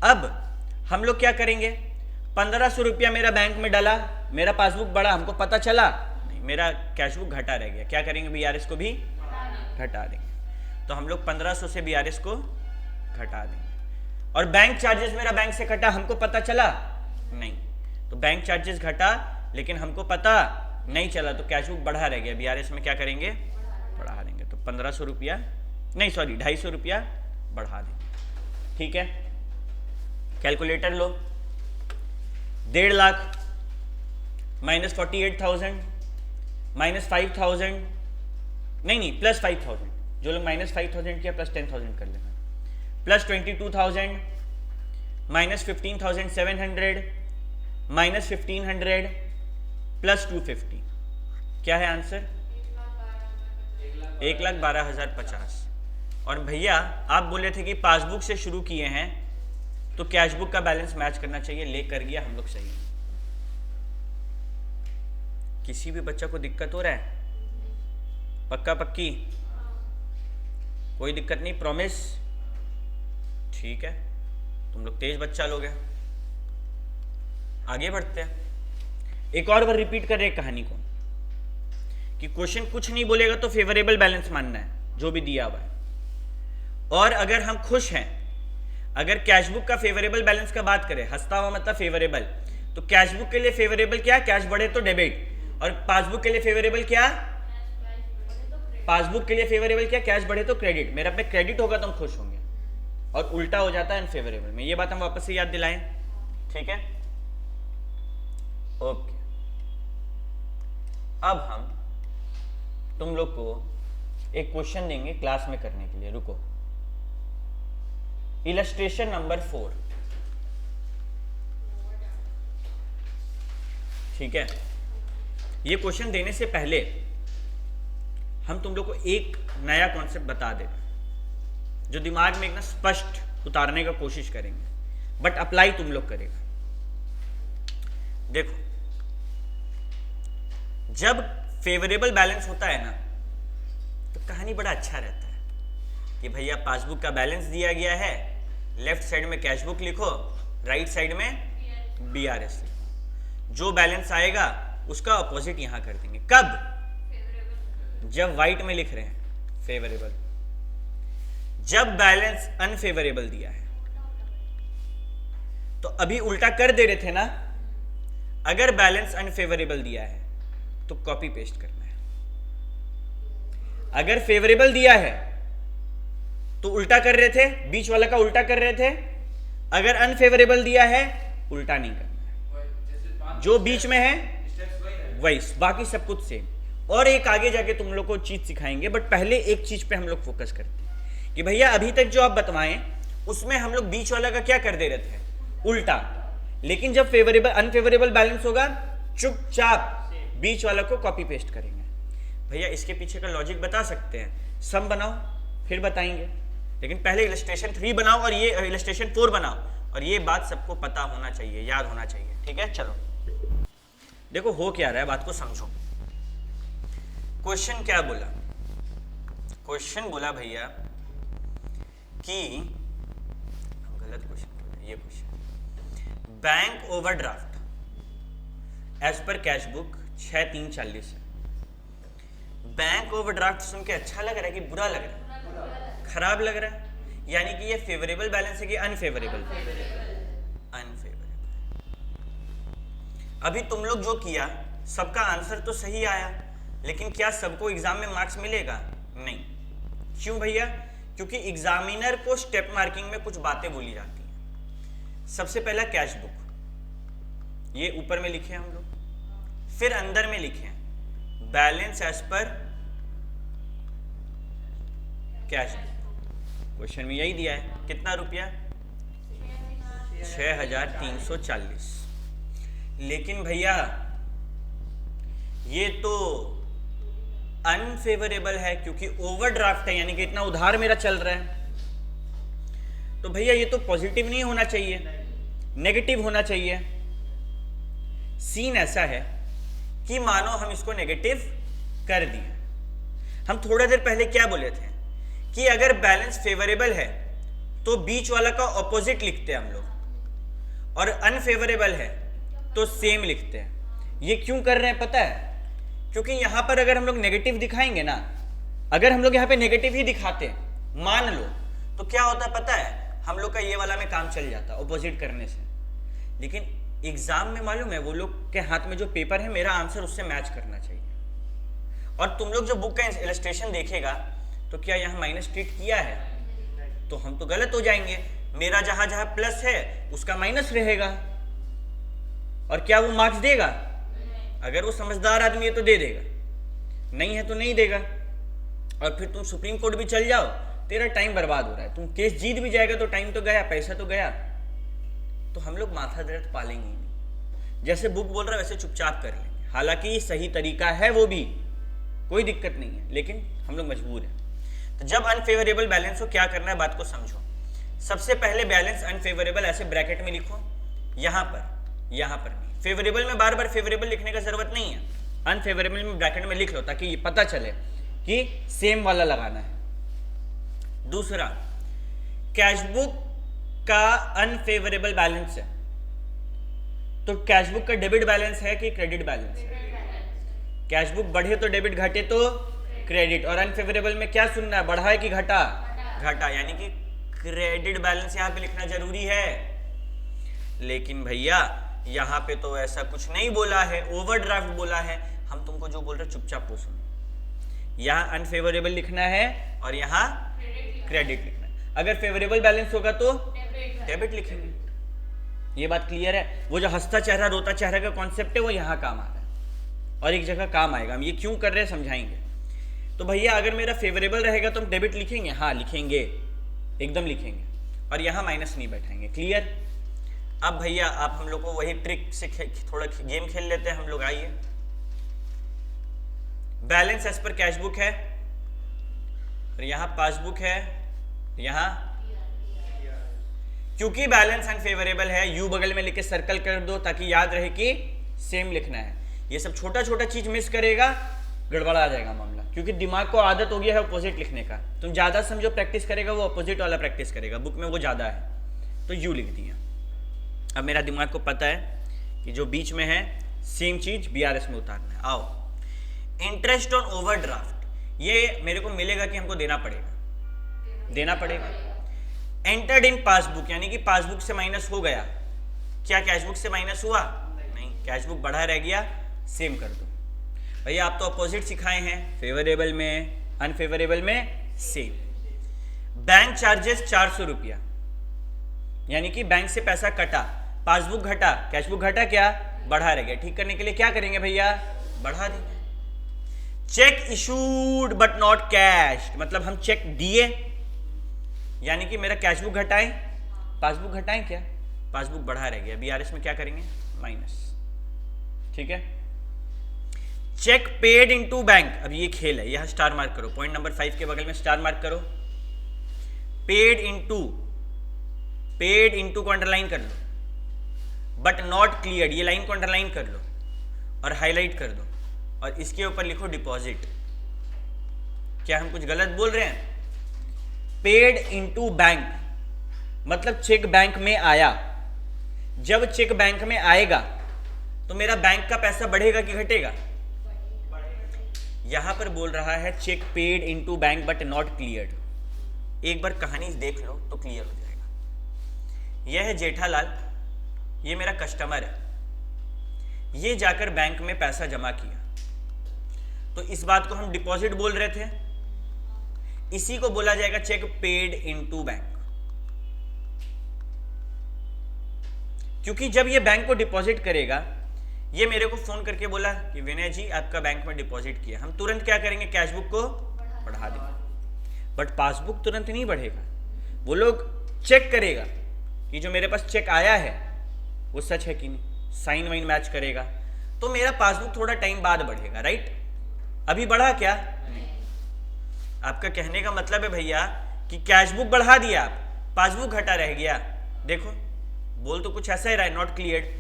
अब हम लोग क्या करेंगे, 1500 रुपया मेरा बैंक में डाला, मेरा पासबुक बढ़ा, हमको पता चला नहीं, मेरा कैश बुक घटा रह गया। क्या करेंगे, BRS को भी घटा देंगे। तो हम लोग 1500 से BRS को घटा देंगे। और बैंक चार्जेस मेरा बैंक से कटा, हमको पता चला नहीं, तो बैंक चार्जेस घटा, लेकिन हमको पता नहीं चला तो कैश बुक बढ़ा रह गया। BRS में क्या करेंगे, बढ़ा देंगे। तो 1500 रुपया नहीं, सॉरी 250 रुपया बढ़ा देंगे। ठीक है, कैलकुलेटर लो। 1.5 लाख माइनस 48,000 माइनस 5,000 नहीं प्लस 5,000, जो लोग माइनस 5,000 किया प्लस 10,000 कर लेना, प्लस 22,000 माइनस 15,700 माइनस 1,500 प्लस 250। क्या है आंसर, 1,12,050। और भैया आप बोले थे कि पासबुक से शुरू किए हैं तो कैशबुक का बैलेंस मैच करना चाहिए, ले कर गया हम लोग सही। किसी भी बच्चा को दिक्कत हो रहा है, पक्का पक्की, कोई दिक्कत नहीं, प्रॉमिस? ठीक है, तुम लोग तेज बच्चा लोग हैं। आगे बढ़ते हैं, एक और बार रिपीट कर रहे कहानी को कि क्वेश्चन कुछ नहीं बोलेगा तो फेवरेबल बैलेंस मानना है जो भी दिया हुआ है। और अगर हम खुश हैं, अगर कैश बुक का फेवरेबल बैलेंस का बात करें, हंसता हुआ मतलब फेवरेबल, तो कैश बुक के लिए फेवरेबल क्या, कैश बढ़े तो डेबिट, और पासबुक के लिए फेवरेबल क्या, पासबुक के लिए फेवरेबल क्या, कैश बढ़े तो क्रेडिट। मेरा पे क्रेडिट होगा तो हम खुश होंगे, और उल्टा हो जाता है अनफेवरेबल में। ये बात हम वापस से याद दिलाएं, ठीक है। ओके, अब हम तुम लोग को एक क्वेश्चन देंगे क्लास में करने के लिए। रुको, इलस्ट्रेशन नंबर 4, ठीक है। ये क्वेश्चन देने से पहले हम तुम लोग को एक नया कॉन्सेप्ट बता दें जो दिमाग में एकदम स्पष्ट उतारने का कोशिश करेंगे, बट अप्लाई तुम लोग करेगा। देखो, जब फेवरेबल बैलेंस होता है ना, तो कहानी बड़ा अच्छा रहता है कि भैया पासबुक का बैलेंस दिया गया है, लेफ्ट साइड में कैश बुक लिखो, राइट साइड में बीआरएस लिखो। जो बैलेंस आएगा उसका अपोजिट यहां कर देंगे। कब? जब व्हाइट में लिख रहे हैं फेवरेबल। जब बैलेंस अनफेवरेबल दिया है तो अभी उल्टा कर दे रहे थे ना। अगर बैलेंस अनफेवरेबल दिया है तो कॉपी पेस्ट करना है, अगर फेवरेबल दिया है तो उल्टा कर रहे थे, बीच वाला का उल्टा कर रहे थे। अगर अनफेवरेबल दिया है उल्टा नहीं करना है, जो बीच में है वही, बाकी सब कुछ सेम। और एक आगे जाके तुम लोग को चीज सिखाएंगे, बट पहले एक चीज पे हम लोग फोकस करते हैं कि भैया अभी तक जो आप बतवाएं उसमें हम लोग बीच वाला का क्या कर दे रहे थे, उल्टा। लेकिन जब फेवरेबल अनफेवरेबल बैलेंस होगा, चुपचाप बीच वाला को कॉपी पेस्ट करेंगे। भैया इसके पीछे का लॉजिक बता सकते हैं, सम बनाओ फिर बताएंगे, लेकिन पहले इलस्ट्रेशन 3 बनाओ और ये इलस्ट्रेशन 4 बनाओ, और ये बात सबको पता होना चाहिए, याद होना चाहिए, ठीक है। चलो देखो हो क्या रहा है, बात को समझो। क्वेश्चन क्या बोला? क्वेश्चन बोला भैया कि गलत क्वेश्चन, ये question, bank overdraft as per cash book 6340 है। बैंक ओवरड्राफ्ट सुन के अच्छा लग रहा है कि बुरा लग रहा है? खराब लग रहा है। यानी कि ये फेवरेबल बैलेंस है कि अनफेवरेबल? अनफेवरेबल। अभी तुम लोग जो किया सबका आंसर तो सही आया, लेकिन क्या सबको एग्जाम में मार्क्स मिलेगा? नहीं। क्यों भैया? क्योंकि एग्जामिनर को स्टेप मार्किंग में कुछ बातें बोली जाती हैं। सबसे पहला कैश बुक, ये ऊपर में लिखे हम लोग, फिर अंदर में लिखे balance as per cash book. Question में यही दिया है, कितना रुपया? 6340। लेकिन भैया ये तो अनफेवरेबल है क्योंकि ओवरड्राफ्ट है, यानी कि इतना उधार मेरा चल रहा है। तो भैया ये तो पॉजिटिव नहीं होना चाहिए, नेगेटिव होना चाहिए। सीन ऐसा है कि मानो हम इसको नेगेटिव कर दिए। हम थोड़ा देर पहले क्या बोले थे कि अगर बैलेंस फेवरेबल है तो बीच वाला का ऑपोजिट लिखते हैं हम लोग, और अनफेवरेबल है तो सेम लिखते हैं। ये क्यों कर रहे हैं पता है? क्योंकि यहां पर अगर हम लोग नेगेटिव दिखाएंगे ना, अगर हम लोग यहाँ पे नेगेटिव ही दिखाते मान लो, तो क्या होता है पता है? हम लोग का ये वाला में काम चल जाता ऑपोजिट करने से। लेकिन एग्जाम में मालूम है वो लोग के हाथ में जो पेपर है, मेरा आंसर उससे मैच करना चाहिए। और तुम लोग जो बुक का इलस्ट्रेशन देखेगा तो क्या यहाँ माइनस ट्रीट किया है? तो हम तो गलत हो जाएंगे। मेरा जहां जहां प्लस है उसका माइनस रहेगा, और क्या वो मार्क्स देगा? अगर वो समझदार आदमी है तो दे देगा, नहीं है तो नहीं देगा। और फिर तुम सुप्रीम कोर्ट भी चल जाओ, तेरा टाइम बर्बाद हो रहा है। तुम केस जीत भी जाएगा तो टाइम तो गया, पैसा तो गया। तो हम लोग माथा दर्द पालेंगे ही नहीं। जैसे बुक बोल रहा है वैसे चुपचाप कर लेंगे, हालांकि सही तरीका है वो भी, कोई दिक्कत नहीं है, लेकिन हम लोग मजबूर हैं। तो जब अनफेवरेबल बैलेंस हो क्या करना है, बात को समझो। सबसे पहले बैलेंस अनफेवरेबल ऐसे ब्रैकेट में लिखो, यहां पर नहीं। फेवरेबल में बार बार फेवरेबल लिखने का जरूरत नहीं है, अनफेवरेबल में ब्रैकेट में लिख लो ताकि ये पता चले कि सेम वाला लगाना है। दूसरा, कैश बुक का अनफेवरेबल बैलेंस है तो कैश बुक का डेबिट बैलेंस है कि क्रेडिट बैलेंस है? कैश बुक बढ़े तो डेबिट, घटे तो क्रेडिट। और अनफेवरेबल में क्या सुनना है, बढ़ा है कि घटा? घटा, यानी कि क्रेडिट बैलेंस यहाँ पे लिखना जरूरी है, लेकिन भैया यहाँ पे तो ऐसा कुछ नहीं बोला है, ओवरड्राफ्ट बोला है। हम तुमको जो बोल रहे चुपचाप वो सुनो। यहाँ अनफेवरेबल लिखना है और यहाँ क्रेडिट लिखना है। अगर फेवरेबल बैलेंस होगा तो डेबिट लिखेंगे। ये बात क्लियर है? वो जो हंसता चेहरा रोता चेहरा का कॉन्सेप्ट है वो यहाँ काम आ रहा है और एक जगह काम आएगा। हम ये क्यों कर रहे हैं समझाएंगे। तो भैया अगर मेरा फेवरेबल रहेगा तो हम डेबिट लिखेंगे, हाँ लिखेंगे, एकदम लिखेंगे, और यहाँ माइनस नहीं बैठाएंगे। क्लियर? अब भैया आप हम लोग को वही ट्रिक से थोड़ा गेम खेल लेते हैं हम लोग। आइए, balance as per cash book है और यहाँ पासबुक है, यहाँ क्योंकि बैलेंस अनफेवरेबल है यू बगल में लिख के सर्कल कर दो ताकि याद रहे कि सेम लिखना है। ये सब छोटा छोटा चीज मिस करेगा, गड़बड़ा जाएगा मामला, क्योंकि दिमाग को आदत हो गया है अपोजिट लिखने का। तुम ज्यादा समझो प्रैक्टिस करेगा, वो अपोजिट वाला प्रैक्टिस करेगा। बुक में वो ज्यादा है तो यू लिख दिया। अब मेरा दिमाग को पता है कि जो बीच में है सेम चीज बीआरएस में उतारना है। आओ, इंटरेस्ट ऑन ओवरड्राफ्ट, ये मेरे को मिलेगा कि हमको देना पड़ेगा? देना पड़ेगा। एंटर्ड इन पासबुक, यानी कि पासबुक से माइनस हो गया। क्या कैशबुक से माइनस हुआ? नहीं, कैशबुक बढ़ा रह गया, सेम कर दो। भैया आप तो अपोजिट सिखाए हैं, फेवरेबल में अनफेवरेबल में सेम। बैंक चार्जेस 400 रुपया, यानी कि बैंक से पैसा कटा, पासबुक घटा, कैशबुक घटा, क्या बढ़ा रह गया। ठीक करने के लिए क्या करेंगे भैया? बढ़ा देंगे। Check issued but not cash, मतलब हम चेक दिए, यानी कि मेरा कैशबुक घटाएं, पासबुक घटाएं, क्या पासबुक बढ़ा रह गया। बीआरएस में क्या करेंगे? माइनस। ठीक है। चेक पेड इनटू बैंक, अब ये खेल है, यहां स्टार मार्क करो, पॉइंट नंबर 5 के बगल में स्टार मार्क करो। पेड इनटू को अंडरलाइन कर लो, बट नॉट क्लियर, ये लाइन को अंडरलाइन कर लो और हाईलाइट कर दो, और इसके ऊपर लिखो डिपॉजिट। क्या हम कुछ गलत बोल रहे हैं? पेड इनटू बैंक मतलब चेक बैंक में आया। जब चेक बैंक में आएगा तो मेरा बैंक का पैसा बढ़ेगा कि घटेगा? यहां पर बोल रहा है cheque paid into bank but not cleared. एक बार कहानी देख लो तो क्लियर हो जाएगा। यह है जेठालाल, ये मेरा कस्टमर है, ये जाकर बैंक में पैसा जमा किया, तो इस बात को हम डिपॉजिट बोल रहे थे, इसी को बोला जाएगा चेक पेड इनटू बैंक। क्योंकि जब ये बैंक को डिपॉजिट करेगा, ये मेरे को फोन करके बोला कि विनय जी आपका बैंक में डिपॉजिट किया, हम तुरंत क्या करेंगे? कैशबुक को बढ़ा देंगे। बट पासबुक तुरंत नहीं बढ़ेगा, वो लोग चेक करेगा कि जो मेरे पास चेक आया है वो सच है कि नहीं, साइन वाइन मैच करेगा, तो मेरा पासबुक थोड़ा टाइम बाद बढ़ेगा। राइट? अभी बढ़ा क्या? नहीं। आपका कहने का मतलब है भैया कि कैशबुक बढ़ा दिया आप, पासबुक घटा रह गया। देखो बोल तो कुछ ऐसा ही रहा है, नॉट क्लियर।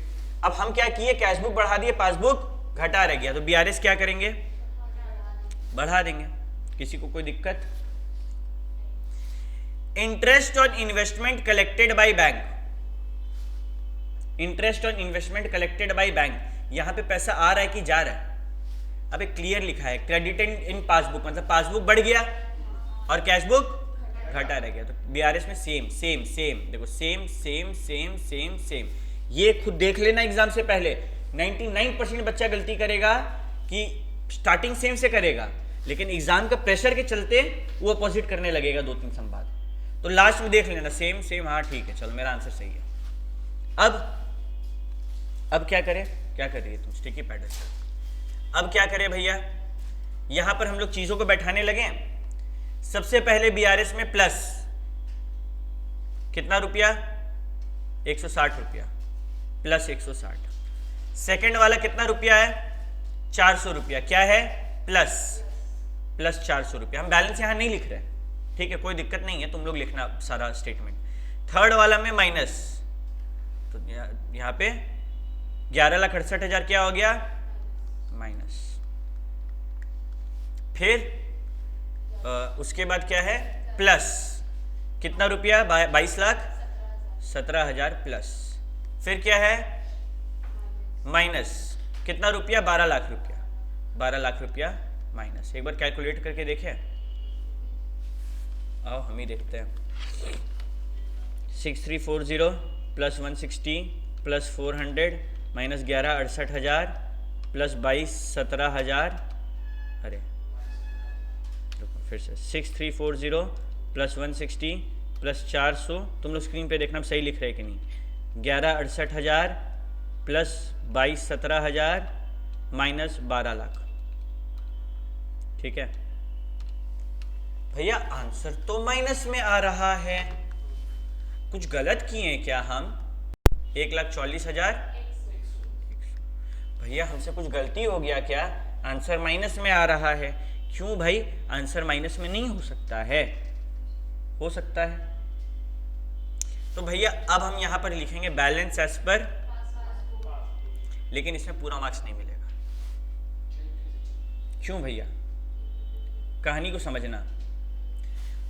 अब हम क्या किए? कैशबुक बढ़ा दिए, पासबुक घटा रह गया, तो बीआरएस क्या करेंगे? बढ़ा देंगे। किसी को कोई दिक्कत? Interest on investment collected by bank, interest on investment collected by bank, यहां पे पैसा आ रहा है कि जा रहा है? अब एक क्लियर लिखा है क्रेडिटेड इन पासबुक, मतलब पासबुक बढ़ गया और कैशबुक घटा रह गया, तो बीआरएस में सेम सेम सेम, देखो same same same same same. ये खुद देख लेना एग्जाम से पहले, 99% बच्चा गलती करेगा कि स्टार्टिंग सेम से करेगा, लेकिन एग्जाम का प्रेशर के चलते वो अपोजिट करने लगेगा 2-3 सम बाद, तो लास्ट में देख लेना सेम सेम, हाँ ठीक है चलो मेरा आंसर सही है। अब क्या करें? क्या कर रही है तुम? Sticky paddle. अब क्या करें भैया? यहां पर हम लोग चीजों को बैठाने लगे। सबसे पहले बीआरएस में प्लस कितना रुपया? 160 रुपया, प्लस 160। सेकंड वाला कितना रुपया है? 400 रुपया। क्या है? प्लस 400 रुपया। हम बैलेंस यहां नहीं लिख रहे, ठीक है, कोई दिक्कत नहीं है, तुम लोग लिखना सारा स्टेटमेंट। थर्ड वाला में माइनस, तो यहां पे 11,68,000 क्या हो गया? माइनस। फिर उसके बाद क्या है? प्लस कितना रुपया? 22,17,000 प्लस। फिर क्या है? माइनस कितना रुपया? 12 लाख रुपया। 12 लाख रुपया माइनस। एक बार कैलकुलेट करके देखें, आओ हम ही देखते हैं। 6340 प्लस 160 प्लस 400 माइनस 11 68,000 प्लस 22 17,000। अरे फिर से 6340 प्लस 160 प्लस 400, तुम लोग स्क्रीन पे देखना सही लिख रहे कि नहीं। 11 68,000 प्लस 22 17,000 माइनस 12 लाख। ठीक है भैया, आंसर तो माइनस में आ रहा है, कुछ गलत किए हैं क्या हम? 1,40,000। भैया हमसे कुछ गलती हो गया क्या? आंसर माइनस में आ रहा है। क्यों भाई? आंसर माइनस में नहीं हो सकता है, हो सकता है। तो भैया अब हम यहां पर लिखेंगे बैलेंस एज पर, लेकिन इसमें पूरा मार्क्स नहीं मिलेगा। क्यों भैया? कहानी को समझना।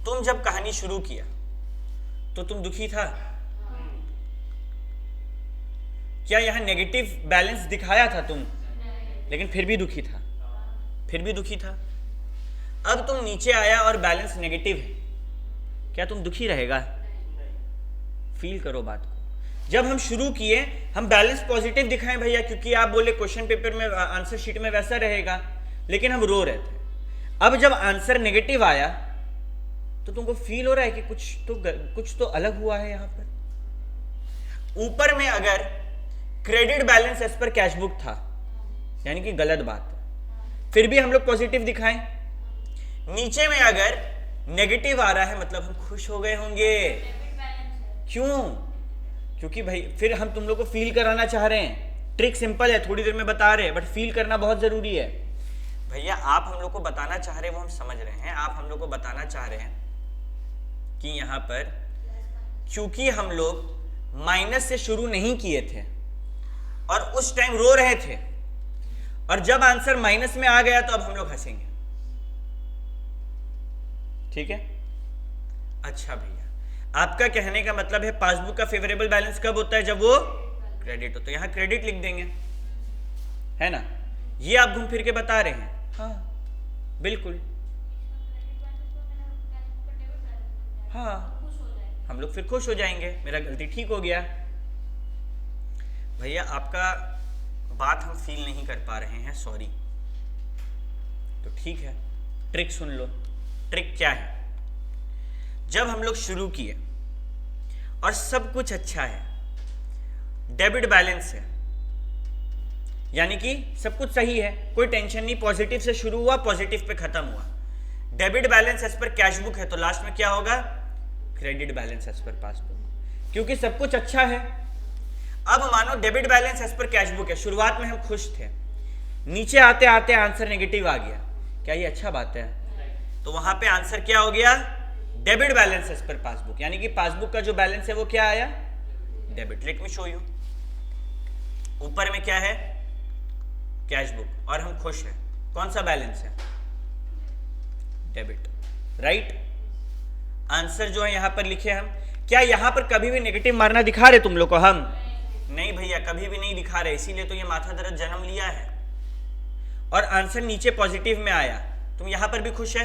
तुम जब कहानी शुरू किया तो तुम दुखी था क्या? यहां नेगेटिव बैलेंस दिखाया था तुम, लेकिन फिर भी दुखी था, फिर भी दुखी था। अब तुम नीचे आया और बैलेंस नेगेटिव है, क्या तुम दुखी रहेगा? फील करो बात को। जब हम शुरू किए हम बैलेंस पॉजिटिव दिखाएं भैया, क्योंकि आप बोले क्वेश्चन पेपर में आंसर शीट में वैसा रहेगा, लेकिन हम रो रहे थे। अब जब आंसर नेगेटिव आया तो तुमको फील हो रहा है कि कुछ तो अलग हुआ है यहां पर। ऊपर में अगर credit balance as per cash book था, यानी कि गलत बात है, फिर भी हम लोग पॉजिटिव दिखाएं। नीचे में अगर नेगेटिव आ रहा है मतलब हम खुश हो गए होंगे। क्यों? क्योंकि भाई फिर हम तुम लोग को फील कराना चाह रहे हैं। ट्रिक सिंपल है, थोड़ी देर में बता रहे हैं, बट फील करना बहुत जरूरी है। भैया आप हम लोग को बताना चाह रहे हैं वो हम समझ रहे हैं। आप हम लोग को बताना चाह रहे हैं कि यहां पर क्योंकि हम लोग माइनस से शुरू नहीं किए थे और उस टाइम रो रहे थे, और जब आंसर माइनस में आ गया तो अब हम लोग हंसेंगे। ठीक है? अच्छा भैया, आपका कहने का मतलब है पासबुक का फेवरेबल बैलेंस कब होता है? जब वो क्रेडिट हो। तो यहां क्रेडिट लिख देंगे, है ना? ये आप घूम फिर के बता रहे हैं। हाँ बिल्कुल, हाँ हम लोग फिर खुश हो जाएंगे, मेरा गलती ठीक हो गया। भैया आपका बात हम फील नहीं कर पा रहे हैं, सॉरी। तो ठीक है, ट्रिक सुन लो। ट्रिक क्या है? जब हम लोग शुरू किए और सब कुछ अच्छा है, डेबिट बैलेंस है, यानी कि सब कुछ सही है, कोई टेंशन नहीं, पॉजिटिव से शुरू हुआ पॉजिटिव पे खत्म हुआ। Debit balance as per cash book है, तो लास्ट में क्या होगा? Credit balance as per passbook, क्योंकि सब कुछ अच्छा है। अब मानो debit balance as per cash book है, शुरुआत में हम खुश थे, नीचे आते आते आंसर नेगेटिव आ गया, क्या ये अच्छा बात है? तो वहां पे आंसर क्या हो गया? Debit balance as per passbook, यानी कि पासबुक का जो बैलेंस है वो क्या आया? Debit. Let me show you. ऊपर में क्या है? कैश बुक, और हम खुश हैं। कौन सा बैलेंस है? Debit, right? आंसर जो है यहां पर लिखे हम। क्या यहां पर कभी भी नेगेटिव मारना दिखा रहे तुम लोग को हम? नहीं भैया, कभी भी नहीं दिखा रहे, इसीलिए तो ये माथा दर्द जन्म लिया है। और आंसर नीचे पॉजिटिव में आया, तुम यहां पर भी खुश है?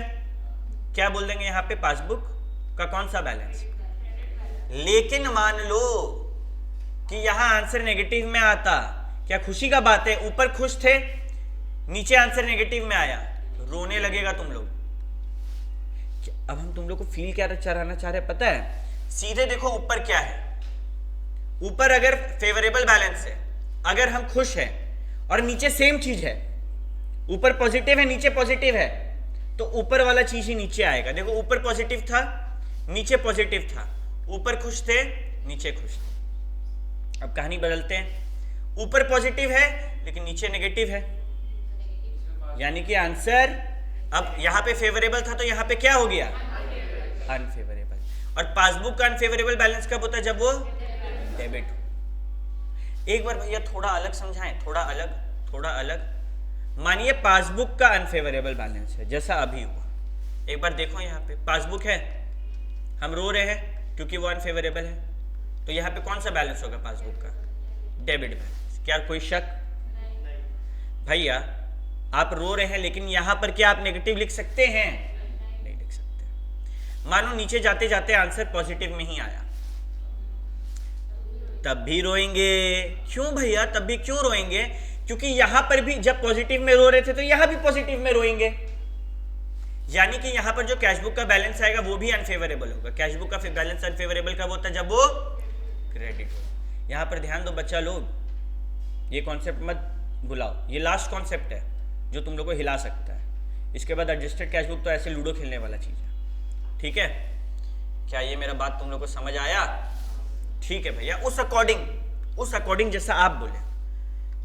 क्या बोल देंगे यहां पे? पासबुक का कौन सा बैलेंस? लेकिन मान लो कि यहां आंसर नेगेटिव में आता, क्या खुशी का बात है? ऊपर खुश थे, नीचे आंसर नेगेटिव में आया, रोने लगेगा तुम लोग। अब हम तुम लोग को फील क्या कराना चाह रहे हैं पता है? सीधे देखो ऊपर क्या है। ऊपर अगर फेवरेबल बैलेंस है, अगर हम खुश हैं, और नीचे सेम चीज है, ऊपर पॉजिटिव है नीचे पॉजिटिव है, तो ऊपर वाला चीज ही नीचे आएगा। देखो ऊपर पॉजिटिव था, नीचे पॉजिटिव था, ऊपर खुश थे, नीचे खुश थे। अब कहानी बदलते हैं। ऊपर पॉजिटिव है लेकिन नीचे नेगेटिव है, यानी कि आंसर अब यहां पे फेवरेबल था तो यहां पे क्या हो गया? अनफेवरेबल। और पासबुक का अनफेवरेबल बैलेंस कब होता है? जब वो डेबिट हो। एक बार भैया थोड़ा अलग समझाएं, थोड़ा अलग, थोड़ा अलग। मानिए पासबुक का अनफेवरेबल बैलेंस है, जैसा अभी हुआ। एक बार देखो यहाँ पे पासबुक है, हम रो रहे हैं क्योंकि वो अनफेवरेबल है, तो यहाँ पे कौन सा बैलेंस होगा पासबुक का? Debit balance. क्या कोई शक? भैया आप रो रहे हैं, लेकिन यहां पर क्या आप नेगेटिव लिख सकते हैं? नहीं लिख सकते। मानो नीचे जाते जाते आंसर पॉजिटिव में ही आया, तब भी रोएंगे। क्यों भैया तब भी क्यों रोएंगे? क्योंकि यहां पर भी जब पॉजिटिव में रो रहे थे तो यहां भी पॉजिटिव में रोएंगे, यानी कि यहां पर जो कैशबुक का बैलेंस आएगा वो भी अनफेवरेबल होगा। कैशबुक का बैलेंस अनफेवरेबल कब होता है? जब वो क्रेडिट हो। यहां पर ध्यान दो बच्चा लोग, ये कॉन्सेप्ट मत भुलाओ, ये लास्ट कॉन्सेप्ट है जो तुम लोग को हिला सकता है। इसके बाद एडजस्टेड कैशबुक तो ऐसे लूडो खेलने वाला चीज है। ठीक है, क्या ये मेरा बात तुम लोग को समझ आया? ठीक है भैया, उस अकॉर्डिंग जैसा आप बोले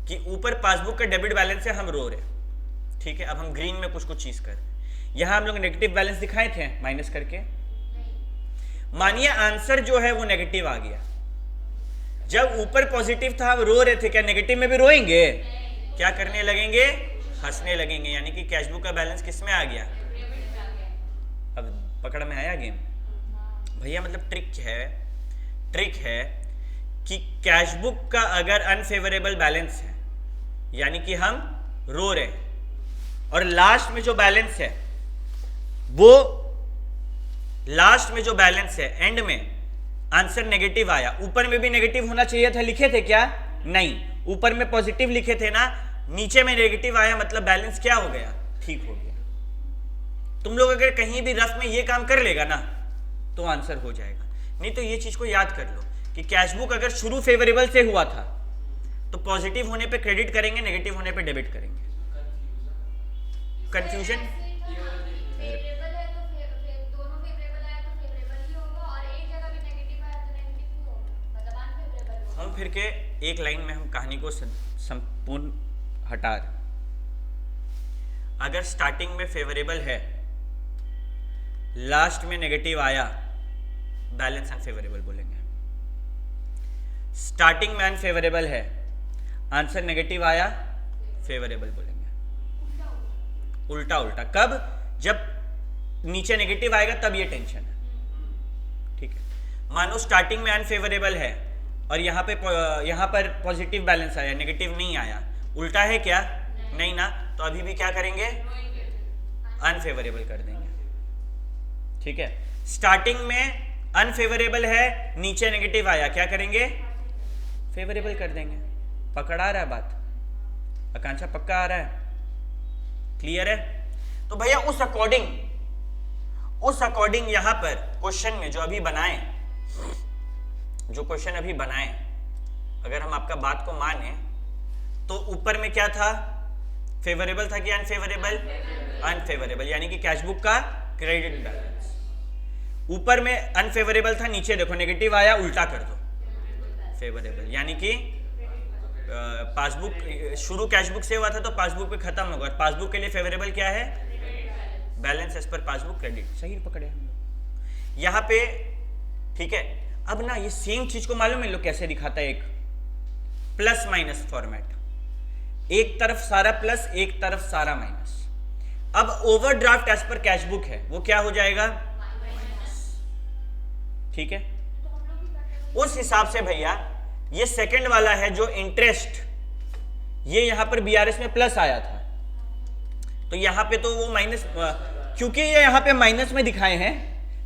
कि ऊपर पासबुक का डेबिट बैलेंस है, हम रो रहे, ठीक है। अब हम ग्रीन में कुछ चीज कर, यहां हम लोग नेगेटिव बैलेंस दिखाए थे माइनस करके, मानिए आंसर जो है वो नेगेटिव आ गया। जब ऊपर पॉजिटिव था हम रो रहे थे, क्या नेगेटिव में भी रोएंगे? क्या करने लगेंगे? हंसने लगेंगे, यानी कि कैशबुक का बैलेंस किस में आ गया? अब पकड़ में आया गेम भैया। मतलब ट्रिक है कि कैशबुक का अगर अनफेवरेबल बैलेंस है, यानी कि हम रो रहे हैं, और लास्ट में जो बैलेंस है वो एंड में आंसर नेगेटिव आया, ऊपर में भी नेगेटिव होना चाहिए था, लिखे थे क्या? नहीं, ऊपर में पॉजिटिव लिखे थे ना, नीचे में नेगेटिव आया, मतलब बैलेंस क्या हो गया? ठीक हो गया। तुम लोग अगर कहीं भी रफ में ये काम कर लेगा ना तो आंसर हो जाएगा। नहीं तो ये चीज को याद कर लो कि कैशबुक अगर शुरू फेवरेबल से हुआ था तो पॉजिटिव होने पे क्रेडिट करेंगे, नेगेटिव होने पे डेबिट करेंगे। कंफ्यूजन? हम फिर के एक लाइन में हम कहानी को संपूर्ण हटा रहे। अगर स्टार्टिंग में फेवरेबल है, लास्ट में नेगेटिव आया, बैलेंस अनफेवरेबल बोलेंगे। स्टार्टिंग में अनफेवरेबल है, आंसर नेगेटिव आया, फेवरेबल बोलेंगे। उल्टा कब? जब नीचे नेगेटिव आएगा तब ये टेंशन है। ठीक है, मानो स्टार्टिंग में अनफेवरेबल है और यहां पर पॉजिटिव बैलेंस आया, नेगेटिव नहीं आया, उल्टा है क्या? नहीं ना, तो अभी भी क्या करेंगे? अनफेवरेबल कर देंगे। ठीक है, स्टार्टिंग में अनफेवरेबल है, नीचे नेगेटिव आया, क्या करेंगे? फेवरेबल कर देंगे। पकड़ आ रहा है बात? आकांक्षा पक्का आ रहा है? क्लियर है? तो भैया उस अकॉर्डिंग यहां पर क्वेश्चन में जो क्वेश्चन अभी बनाए, अगर हम आपका बात को माने तो ऊपर में क्या था? फेवरेबल था कि अनफेवरेबल? अनफेवरेबल, यानी कि कैशबुक का क्रेडिट बैलेंस। ऊपर में अनफेवरेबल था, नीचे देखो नेगेटिव आया, उल्टा कर दो फेवरेबल, यानी कि पासबुक शुरू कैशबुक से हुआ था तो पासबुक पे खत्म होगा। पासबुक के लिए फेवरेबल क्या है? Balance as per passbook credit. सही पकड़े हम लोग यहां पे। ठीक है, अब ना ये सेम चीज को मालूम है लोग कैसे दिखाता है? एक प्लस माइनस फॉर्मेट, एक तरफ सारा प्लस, एक तरफ सारा माइनस। अब ओवरड्राफ्ट एज पर कैशबुक है, वो क्या हो जाएगा? माइनस। ठीक है, उस हिसाब से भैया ये सेकंड वाला है जो इंटरेस्ट, ये यहां पर बीआरएस में प्लस आया था, तो यहां पे तो वो माइनस, क्योंकि ये यहां पे माइनस में दिखाए हैं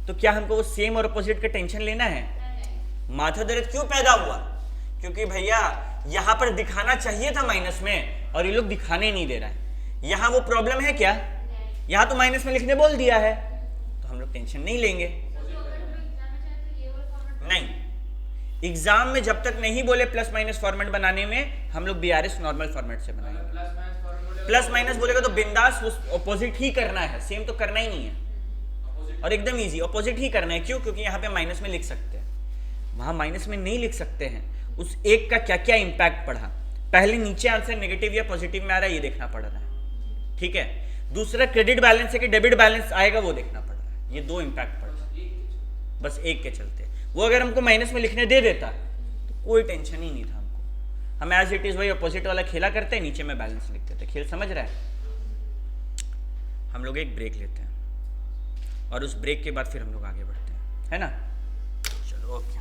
तो क्या हमको वो सेम और अपोजिट का टेंशन लेना है? माथा दर्द क्यों पैदा हुआ? क्योंकि भैया यहां पर दिखाना चाहिए था माइनस में और ये लोग दिखाने नहीं दे रहा है। यहां वो प्रॉब्लम है क्या? यहां तो माइनस में लिखने बोल दिया है, तो हम लोग टेंशन नहीं लेंगे। नहीं, एग्जाम में जब तक नहीं बोले प्लस माइनस फॉर्मेट बनाने में, हम लोग बीआरएस नॉर्मल फॉर्मेट से बनाएंगे। प्लस माइनस बोलेगा तो बिंदास ऑपोजिट ही करना है, सेम तो करना ही नहीं है, और एकदम इजी ऑपोजिट ही करना है। क्यों? क्योंकि यहाँ पे माइनस में लिख सकते हैं, वहां माइनस में नहीं लिख सकते हैं। उस एक का क्या क्या इंपैक्ट पड़ा, पहले नीचे आंसर नेगेटिव या पॉजिटिव में आ रहा है ये देखना पड़ रहा है। ठीक है, दूसरा क्रेडिट बैलेंस है कि डेबिट बैलेंस आएगा वो देखना पड़ रहा है। ये दो इंपैक्ट पड़ रहा है बस एक के चलते। वो अगर हमको माइनस में लिखने दे देता तो कोई टेंशन ही नहीं था हमको, हम एज इट इज वही अपोजिट वाला खेला करते, नीचे में बैलेंस लिखते थे। खेल समझ रहा है? हम लोग एक ब्रेक लेते हैं और उस ब्रेक के बाद फिर हम लोग आगे बढ़ते हैं, है ना? चलो ओके।